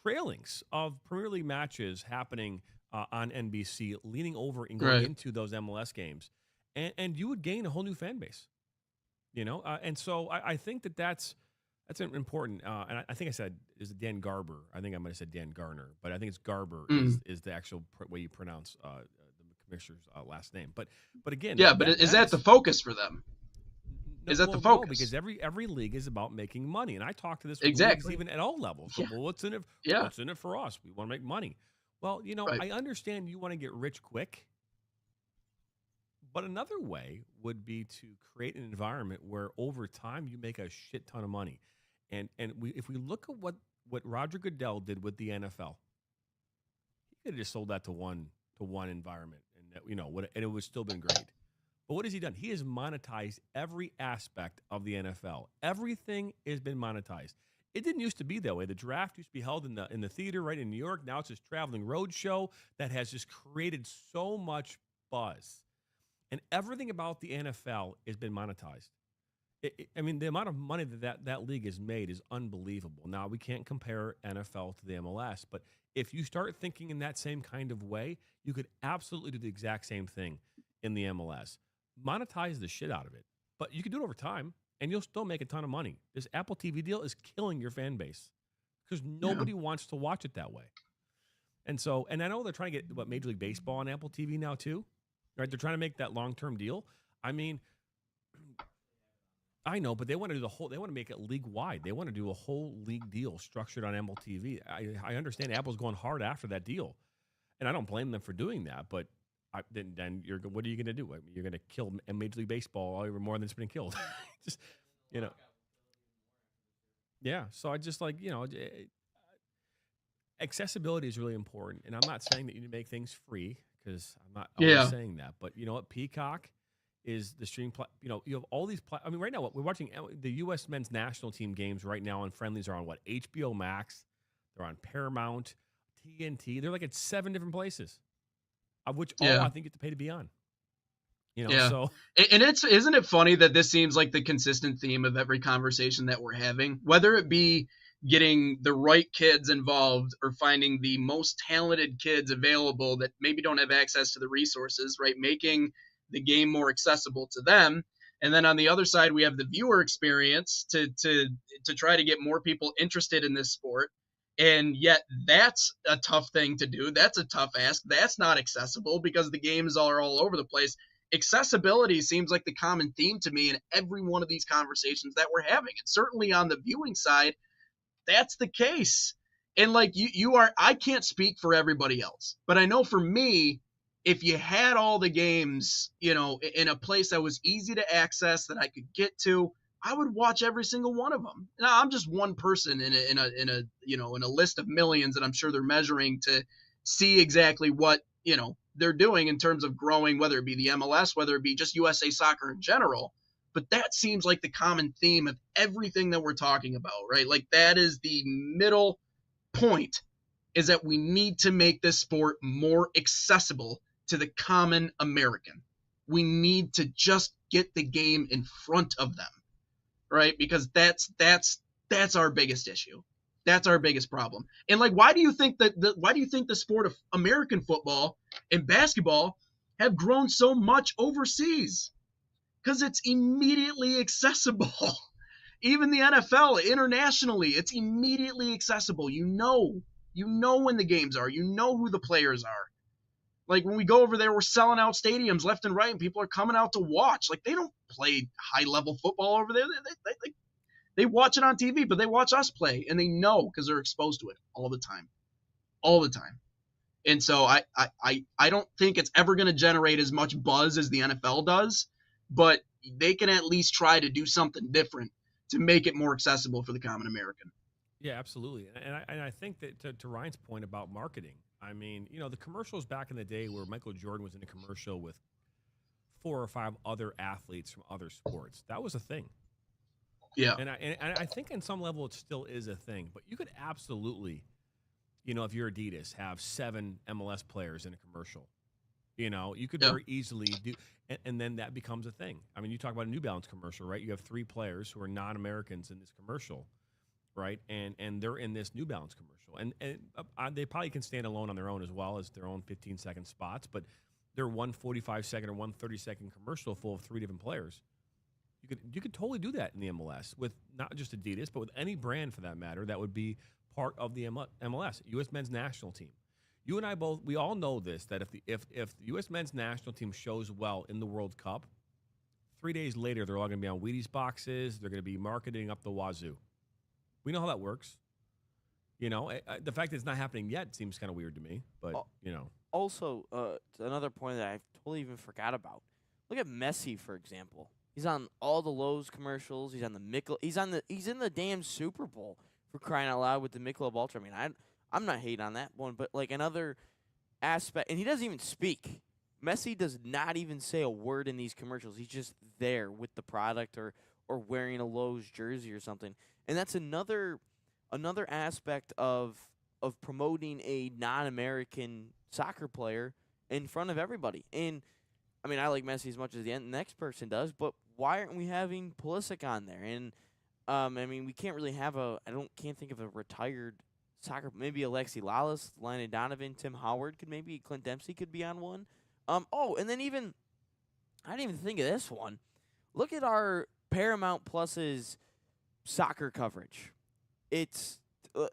trailings of Premier League matches happening on NBC, leaning over and going into those MLS games, and you would gain a whole new fan base, you know. And so I think that's important. And I think I said, is it Dan Garber? I think I might have said Dan Garner, but I think it's Garber is the actual way you pronounce the commissioner's last name. But again, but is that the focus for them? Is that the focus? No, because every league is about making money, and I talk to this with leagues even at all levels. So, well, what's in it? What's in it for us? We want to make money. Well, you know, I understand you want to get rich quick, but another way would be to create an environment where over time you make a shit ton of money. And if we look at what Roger Goodell did with the NFL, he could have just sold that to one environment, and you know, and it would still been great. But what has he done? He has monetized every aspect of the NFL. Everything has been monetized. It didn't used to be that way. The draft used to be held in the theater right in New York. Now it's this traveling road show that has just created so much buzz. And everything about the NFL has been monetized. I mean, the amount of money that league has made is unbelievable. Now, we can't compare NFL to the MLS, but if you start thinking in that same kind of way, you could absolutely do the exact same thing in the MLS. Monetize the shit out of it. But you can do it over time, and you'll still make a ton of money. This Apple TV deal is killing your fan base because nobody wants to watch it that way. And so, and I know they're trying to get Major League Baseball on Apple TV now too, right? They're trying to make that long-term deal. I mean, I know, but they want to do they want to make it league-wide. They want to do a whole league deal structured on Apple TV. I understand Apple's going hard after that deal, and I don't blame them for doing that, but then what are you going to do? I mean, you're going to kill Major League Baseball more than it's been killed. Just, you know. Yeah, so I just like, you know, accessibility is really important. And I'm not saying that you need to make things free because I'm not always saying that. But you know what? Peacock is the stream. You know, you have all these. I mean, right now, we're watching the U.S. men's national team games right now, and friendlies are on what? HBO Max. They're on Paramount, TNT. They're like at 7 different places. Of which all I think you have to pay to be on. You know, so and isn't it funny that this seems like the consistent theme of every conversation that we're having, whether it be getting the right kids involved or finding the most talented kids available that maybe don't have access to the resources, right? Making the game more accessible to them. And then on the other side, we have the viewer experience to try to get more people interested in this sport. And yet that's a tough thing to do. That's a tough ask. That's not accessible because the games are all over the place. Accessibility seems like the common theme to me in every one of these conversations that we're having. And certainly on the viewing side, that's the case. And like I can't speak for everybody else, but I know for me, if you had all the games, you know, in a place that was easy to access that I could get to, I would watch every single one of them. Now, I'm just one person in a list of millions that I'm sure they're measuring to see exactly what, you know, they're doing in terms of growing, whether it be the MLS, whether it be just USA Soccer in general. But that seems like the common theme of everything that we're talking about, right? Like that is the middle point, is that we need to make this sport more accessible to the common American. We need to just get the game in front of them. Right? Because that's our biggest issue. That's our biggest problem. And like, why do you think the sport of American football and basketball have grown so much overseas? Because it's immediately accessible. Even the NFL, internationally, it's immediately accessible. You know when the games are. You know who the players are. Like, when we go over there, we're selling out stadiums left and right, and people are coming out to watch. Like, they don't play high-level football over there. They watch it on TV, but they watch us play, and they know because they're exposed to it all the time. All the time. And so I don't think it's ever going to generate as much buzz as the NFL does, but they can at least try to do something different to make it more accessible for the common American. Yeah, absolutely. And I think that to Ryan's point about marketing, I mean, the commercials back in the day where Michael Jordan was in a commercial with 4 or 5 other athletes from other sports, that was a thing. Yeah. And I think in some level it still is a thing, but you could absolutely, if you're Adidas, have 7 MLS players in a commercial. You could very easily do, and then that becomes a thing. I mean, you talk about a New Balance commercial, right? You have 3 players who are non-Americans in this commercial, right? And they're in this New Balance commercial, and they probably can stand alone on their own as well as their own 15-second spots, but they're 1 45-second or 1 30-second commercial full of 3 different players. You could totally do that in the MLS with not just Adidas, but with any brand for that matter that would be part of the MLS, U.S. men's national team. You and I we all know this, that if the U.S. men's national team shows well in the World Cup, 3 days later they're all going to be on Wheaties boxes. They're going to be marketing up the wazoo. We know how that works. The fact that it's not happening yet seems kind of weird to me, but Also, another point that I totally even forgot about. Look at Messi, for example. He's on all the Lowe's commercials. He's on the He's in the damn Super Bowl, for crying out loud, with the Michelob Ultra. I mean, I'm not hating on that one, but like another aspect, and he doesn't even speak. Messi does not even say a word in these commercials. He's just there with the product or wearing a Lowe's jersey or something. And that's another aspect of promoting a non-American soccer player in front of everybody. And I mean, I like Messi as much as the next person does, but why aren't we having Pulisic on there? And I mean, we can't really have can't think of a retired soccer. Maybe Alexi Lalas, Landon Donovan, Tim Howard Clint Dempsey could be on one. And then even I didn't even think of this one. Look at our Paramount Plus's soccer coverage. It's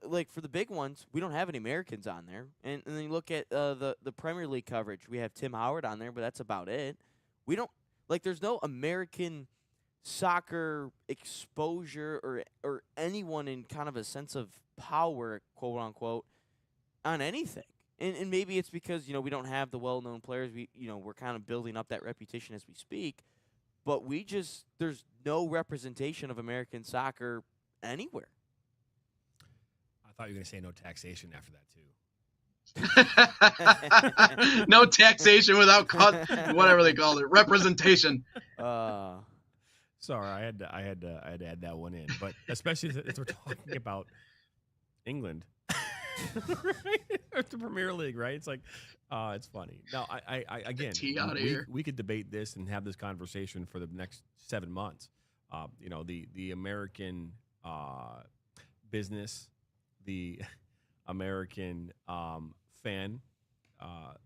like for the big ones, we don't have any Americans on there. And then you look at the Premier League coverage. We have Tim Howard on there, but that's about it. We don't there's no American soccer exposure or anyone in kind of a sense of power, quote unquote, on anything. And maybe it's because, we don't have the well-known players. We're kind of building up that reputation as we speak. But there's no representation of American soccer anywhere. I thought you were going to say no taxation after that too. No taxation without whatever they call it, representation. Sorry, I had to add that one in, but especially as we're talking about England, right? The Premier League, right? It's like, it's funny. Now, I again, we could debate this and have this conversation for the next 7 months. The American business, the American fan,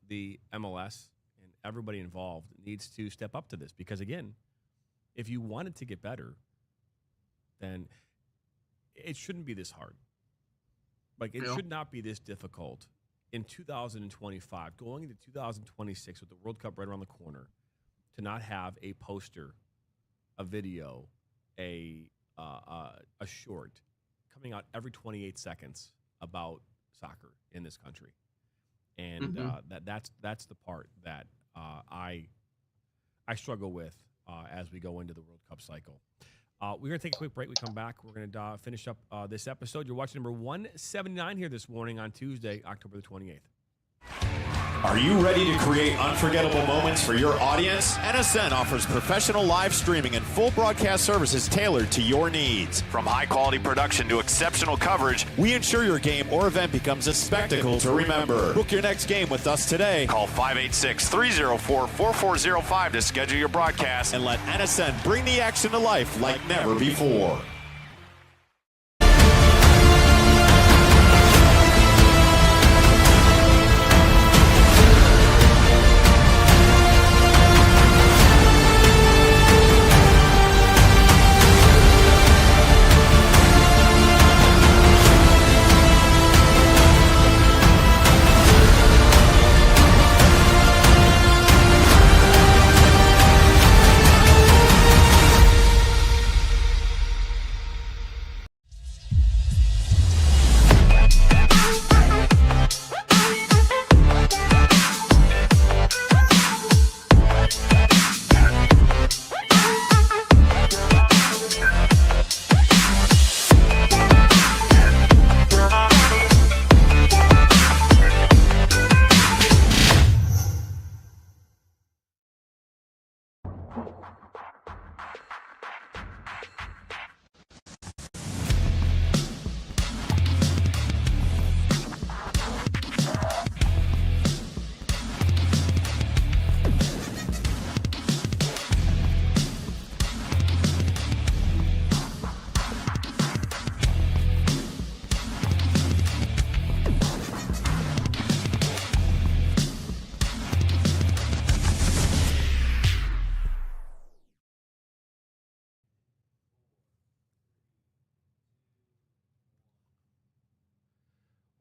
the MLS, and everybody involved needs to step up to this because, again, if you want it to get better, then it shouldn't be this hard. Like, it should not be this difficult in 2025, going into 2026 with the World Cup right around the corner, to not have a poster, a video, a short coming out every 28 seconds about soccer in this country. And that's the part that I struggle with as we go into the World Cup cycle. We're going to take a quick break. We come back. We're going to finish up this episode. You're watching number 179 here this morning on Tuesday, October the 28th. Are you ready to create unforgettable moments for your audience? NSN offers professional live streaming and full broadcast services tailored to your needs. From high-quality production to exceptional coverage, We ensure your game or event becomes a spectacle to remember. Book your next game with us today. call 586-304-4405 to schedule your broadcast. And let NSN bring the action to life like never before.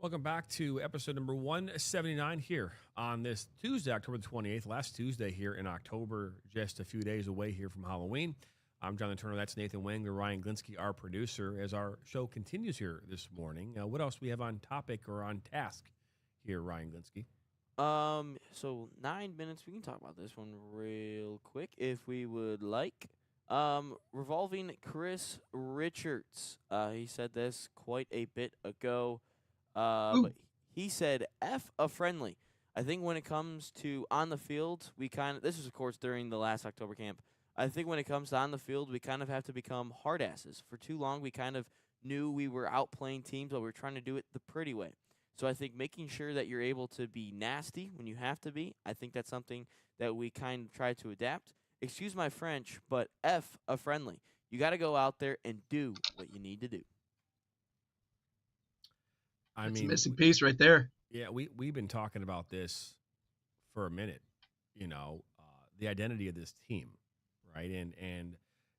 Welcome back to episode number 179 here on this Tuesday, October the 28th, last Tuesday here in October, just a few days away here from Halloween. I'm Jonathan Turner. That's Nathan Wangler, Ryan Glinsky, our producer, as our show continues here this morning. What else do we have on topic or on task here, Ryan Glinsky? So 9 minutes. We can talk about this one real quick if we would like. Revolving Chris Richards. He said this quite a bit ago. But he said, F a friendly. I think when it comes to on the field, this was, of course, during the last October camp. I think when it comes to on the field, we kind of have to become hard asses. For too long, we kind of knew we were outplaying teams, but we were trying to do it the pretty way. So I think making sure that you're able to be nasty when you have to be, I think that's something that we kind of try to adapt. Excuse my French, but F a friendly. You got to go out there and do what you need to do. That's a missing piece right there. Yeah, we've been talking about this for a minute, the identity of this team, right? And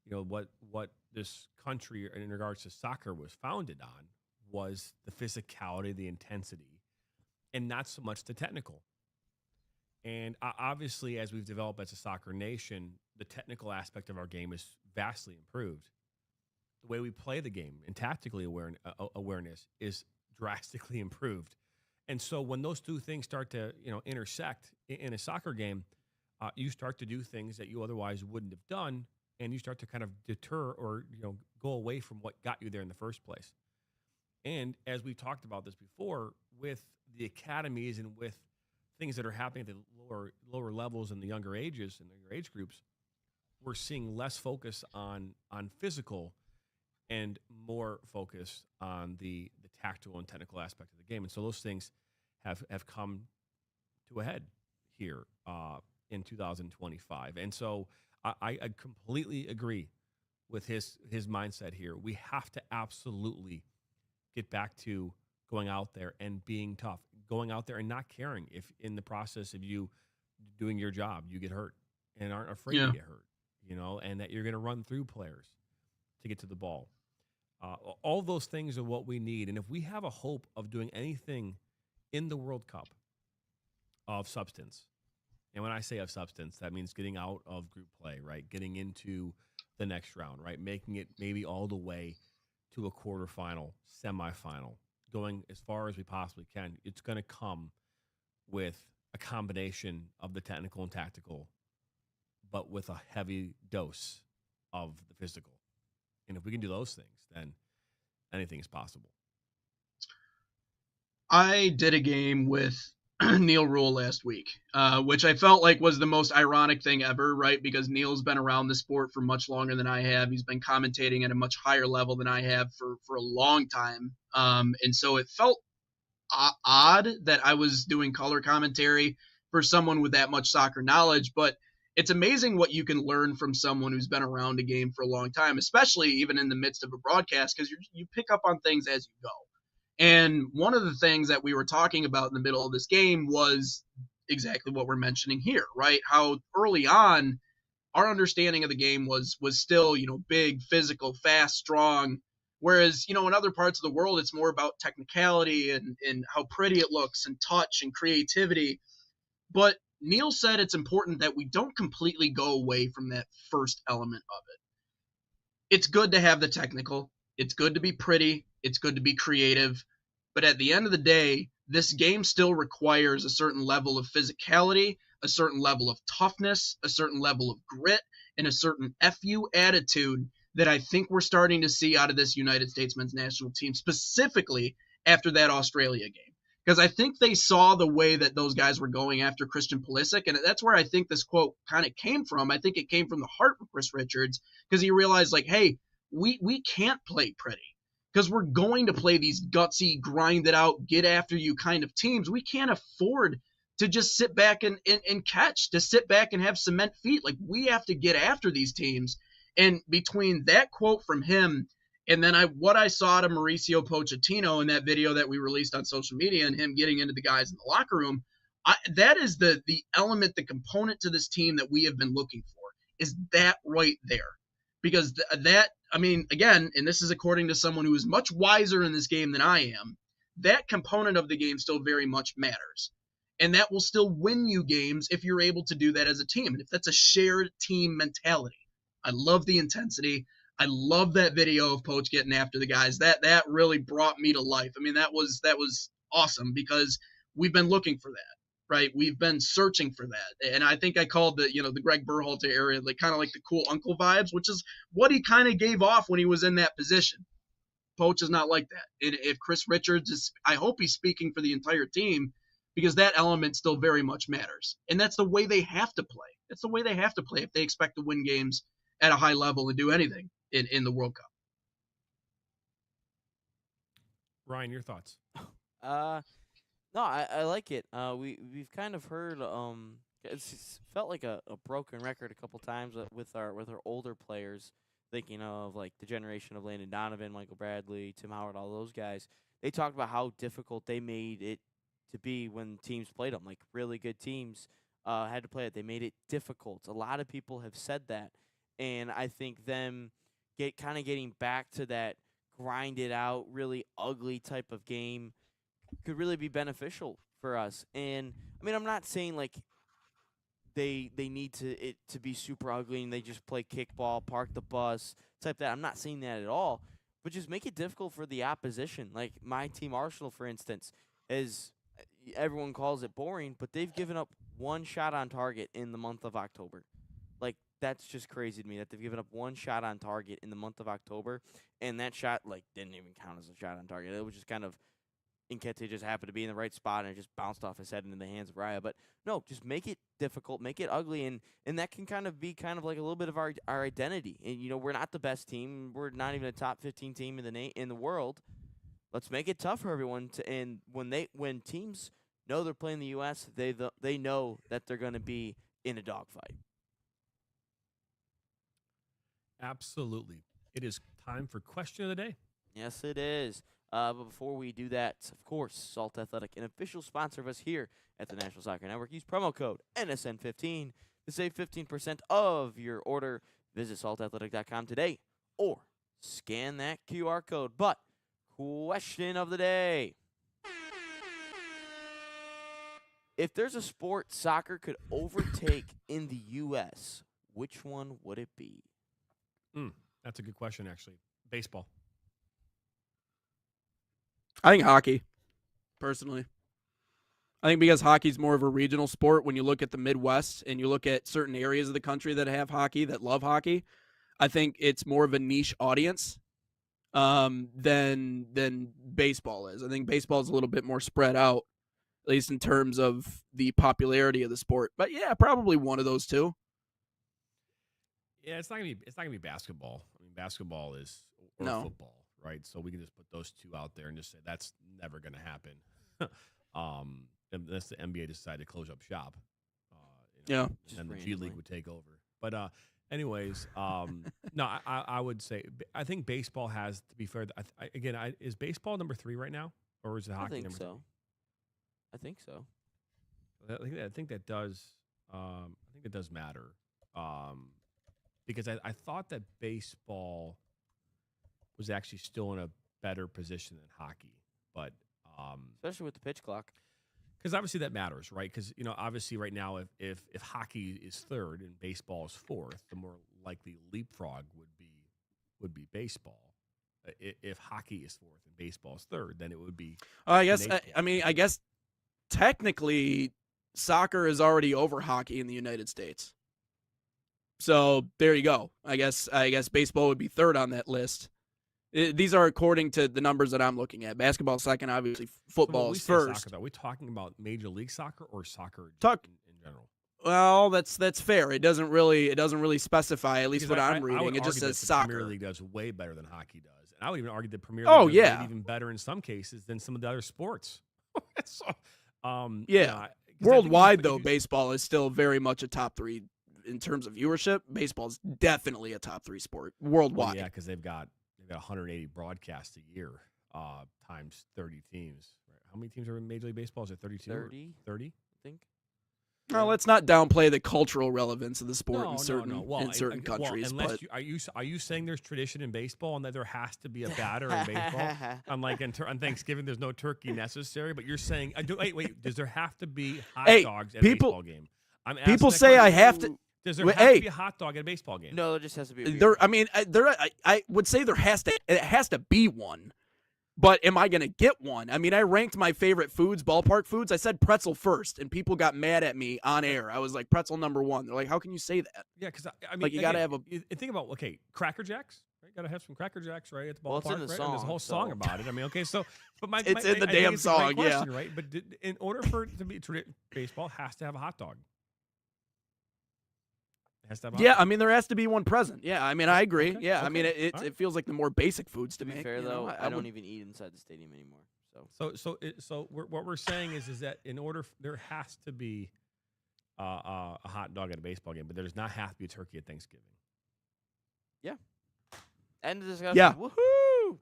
what this country in regards to soccer was founded on was the physicality, the intensity, and not so much the technical. And obviously, as we've developed as a soccer nation, the technical aspect of our game is vastly improved. The way we play the game and tactically awareness is drastically improved. And so when those two things start to, intersect in a soccer game, you start to do things that you otherwise wouldn't have done, and you start to kind of deter or, go away from what got you there in the first place. And as we've talked about this before, with the academies and with things that are happening at the lower levels and the younger ages and the younger age groups, we're seeing less focus on physical and more focus on the tactical and technical aspect of the game. And so those things have come to a head here in 2025. And so I completely agree with his mindset here. We have to absolutely get back to going out there and being tough, going out there and not caring if in the process of you doing your job, you get hurt and aren't afraid to get hurt, and that you're going to run through players to get to the ball. All those things are what we need. And if we have a hope of doing anything in the World Cup of substance, and when I say of substance, that means getting out of group play, right? Getting into the next round, right? Making it maybe all the way to a quarterfinal, semifinal, going as far as we possibly can. It's going to come with a combination of the technical and tactical, but with a heavy dose of the physical. And if we can do those things, then anything is possible. I did a game with Neil Rule last week, which I felt like was the most ironic thing ever, right? Because Neil's been around the sport for much longer than I have. He's been commentating at a much higher level than I have for a long time. And so it felt odd that I was doing color commentary for someone with that much soccer knowledge, but it's amazing what you can learn from someone who's been around a game for a long time, especially even in the midst of a broadcast, because you pick up on things as you go. And one of the things that we were talking about in the middle of this game was exactly what we're mentioning here, right? How early on our understanding of the game was still, big, physical, fast, strong. Whereas, in other parts of the world, it's more about technicality and how pretty it looks and touch and creativity. But Neil said it's important that we don't completely go away from that first element of it. It's good to have the technical. It's good to be pretty. It's good to be creative. But at the end of the day, this game still requires a certain level of physicality, a certain level of toughness, a certain level of grit, and a certain FU attitude that I think we're starting to see out of this United States men's national team, specifically after that Australia game. Because I think they saw the way that those guys were going after Christian Pulisic, and that's where I think this quote kind of came from. I think it came from the heart of Chris Richards, because he realized, hey, we can't play pretty. Because we're going to play these gutsy, grind it out, get after you kind of teams. We can't afford to just sit back and catch, to sit back and have cement feet. We have to get after these teams. And between that quote from him and then what I saw to Mauricio Pochettino in that video that we released on social media and him getting into the guys in the locker room, that is the element, the component to this team that we have been looking for, is that right there. Because again, and this is according to someone who is much wiser in this game than I am, that component of the game still very much matters. And that will still win you games if you're able to do that as a team. And if that's a shared team mentality. I love the intensity. I love that video of Poach getting after the guys. That really brought me to life. I mean, that was awesome because we've been looking for that, right? We've been searching for that. And I think I called the Greg Berhalter area like kind of like the cool uncle vibes, which is what he kind of gave off when he was in that position. Poach is not like that. If Chris Richards is, I hope he's speaking for the entire team because that element still very much matters. And that's the way they have to play. That's the way they have to play if they expect to win games at a high level and do anything in the World Cup. Ryan, your thoughts? No, I like it. We've kind of heard it's felt like a broken record a couple times with our older players. Thinking of like the generation of Landon Donovan, Michael Bradley, Tim Howard, all those guys. They talked about how difficult they made it to be when teams played them. Like really good teams had to play it. They made it difficult. A lot of people have said that, and I think them getting back to that grinded out, really ugly type of game could really be beneficial for us. And I mean, I'm not saying like they need it to be super ugly and they just play kickball, park the bus, type that. I'm not saying that at all, but just make it difficult for the opposition. Like my team Arsenal, for instance, everyone calls it boring, but they've given up one shot on target in the month of October. Like that's just crazy to me that they've given up one shot on target in the month of October, and that shot like didn't even count as a shot on target. It was just kind of Nketiah just happened to be in the right spot and it just bounced off his head into the hands of Raya. But no, just make it difficult, make it ugly, and that can kind of be kind of like a little bit of our identity. And we're not the best team, we're not even a top 15 team in the world. Let's make it tough for everyone and when teams know they're playing the U.S., they know that they're going to be in a dogfight. Absolutely. It is time for question of the day. Yes, it is. But before we do that, of course, Salt Athletic, an official sponsor of us here at the National Soccer Network. Use promo code NSN15 to save 15% of your order. Visit saltathletic.com today or scan that QR code. But question of the day. If there's a sport soccer could overtake in the U.S., which one would it be? That's a good question, actually. Baseball. I think hockey, personally. I think because hockey's more of a regional sport, when you look at the Midwest and you look at certain areas of the country that have hockey, that love hockey, I think it's more of a niche audience than baseball is. I think baseball is a little bit more spread out, at least in terms of the popularity of the sport. But yeah, probably one of those two. Yeah, it's not gonna be basketball. I mean, basketball is or football. Right, so we can just put those two out there and just say that's never going to happen, unless the NBA decided to close up shop. And the G League would take over. But anyways, no, I would say I think baseball has to be fair. Is baseball number 3 right now, or is it hockey number 3? I think so. I think that does. I think it does matter, because I thought that baseball was actually still in a better position than hockey, but especially with the pitch clock, because obviously that matters, right? Because obviously right now, if hockey is 3rd and baseball is 4th, the more likely leapfrog would be baseball. If hockey is 4th and baseball is 3rd, then it would be. I guess technically soccer is already over hockey in the United States. So there you go. I guess baseball would be 3rd on that list. These are according to the numbers that I'm looking at. Basketball 2nd, obviously. Football is 1st. Soccer, are we talking about Major League Soccer or soccer in general? Well, that's fair. It doesn't really specify, at least what I'm reading. It just says soccer. The Premier League does way better than hockey does, and I would even argue the Premier League does maybe even better in some cases than some of the other sports. Worldwide, though, baseball is still very much a top 3 in terms of viewership. Baseball is definitely a top 3 sport worldwide. Yeah, because they've got 180 broadcasts a year times 30 teams. Right? How many teams are in Major League Baseball? Is it 32? 30, I think. Well, let's not downplay the cultural relevance of the sport No. in certain Well, countries. unless But are you saying there's tradition in baseball and that there has to be a batter in baseball? Unlike on Thanksgiving, there's no turkey necessary. But you're saying, wait, does there have to be hot dogs at a baseball game? People say I have to. Does there have to be a hot dog at a baseball game? No, there just has to be. I would say it has to be one. But am I going to get one? I mean, I ranked my favorite foods, ballpark foods. I said pretzel first, and people got mad at me on air. I was like, pretzel number 1. They're like, how can you say that? Yeah, because I mean, like you got to have think about Cracker Jacks. Right? You got to have some Cracker Jacks, right, at the ballpark. Well, it's in the right? song, And there's a whole song about it. I mean, okay, so but it's in the damn song, question, right? But in order for it to be baseball, has to have a hot dog. It has to have a hot dog. I mean, there has to be one present. Yeah, I mean, I agree. Okay, Yeah, I mean, okay, it feels like the more basic foods to To be make. fair, you though, know? I don't even eat inside the stadium anymore. So what we're saying is that in order there has to be a hot dog at a baseball game, but there does not have to be a turkey at Thanksgiving. End of discussion. Yeah. Woohoo!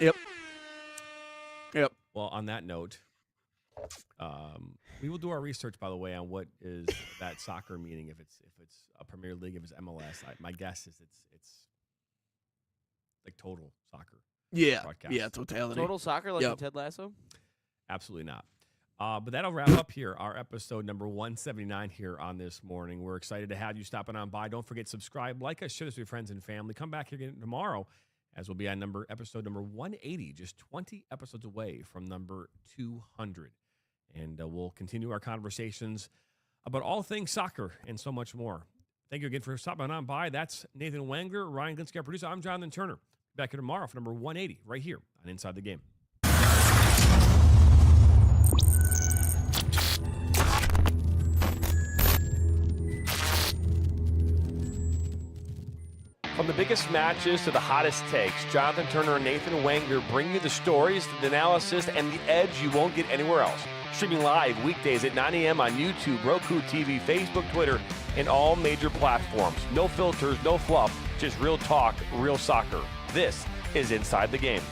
Yep. Well, on that note, we will do our research, by the way, on what is that soccer meaning. If it's a Premier League, if it's MLS, my guess is it's like total soccer. Yeah. Broadcast. Yeah. Totality. Total soccer like in Ted Lasso? Absolutely not. But that'll wrap up here our episode number 179 here on this morning. We're excited to have you stopping on by. Don't forget, subscribe, like us, share this with your friends and family. Come back here again tomorrow, as we'll be on episode number 180, just 20 episodes away from number 200. And we'll continue our conversations about all things soccer and so much more. Thank you again for stopping on by. That's Nathan Wangler, Ryan Glinsky, our producer. I'm Jonathan Turner. Back here tomorrow for number 180, right here on Inside the Game. From the biggest matches to the hottest takes, Jonathan Turner and Nathan Wangler bring you the stories, the analysis, and the edge you won't get anywhere else. Streaming live weekdays at 9 a.m. on YouTube, Roku TV, Facebook, Twitter, and all major platforms. No filters, no fluff, just real talk, real soccer. This is Inside the Game.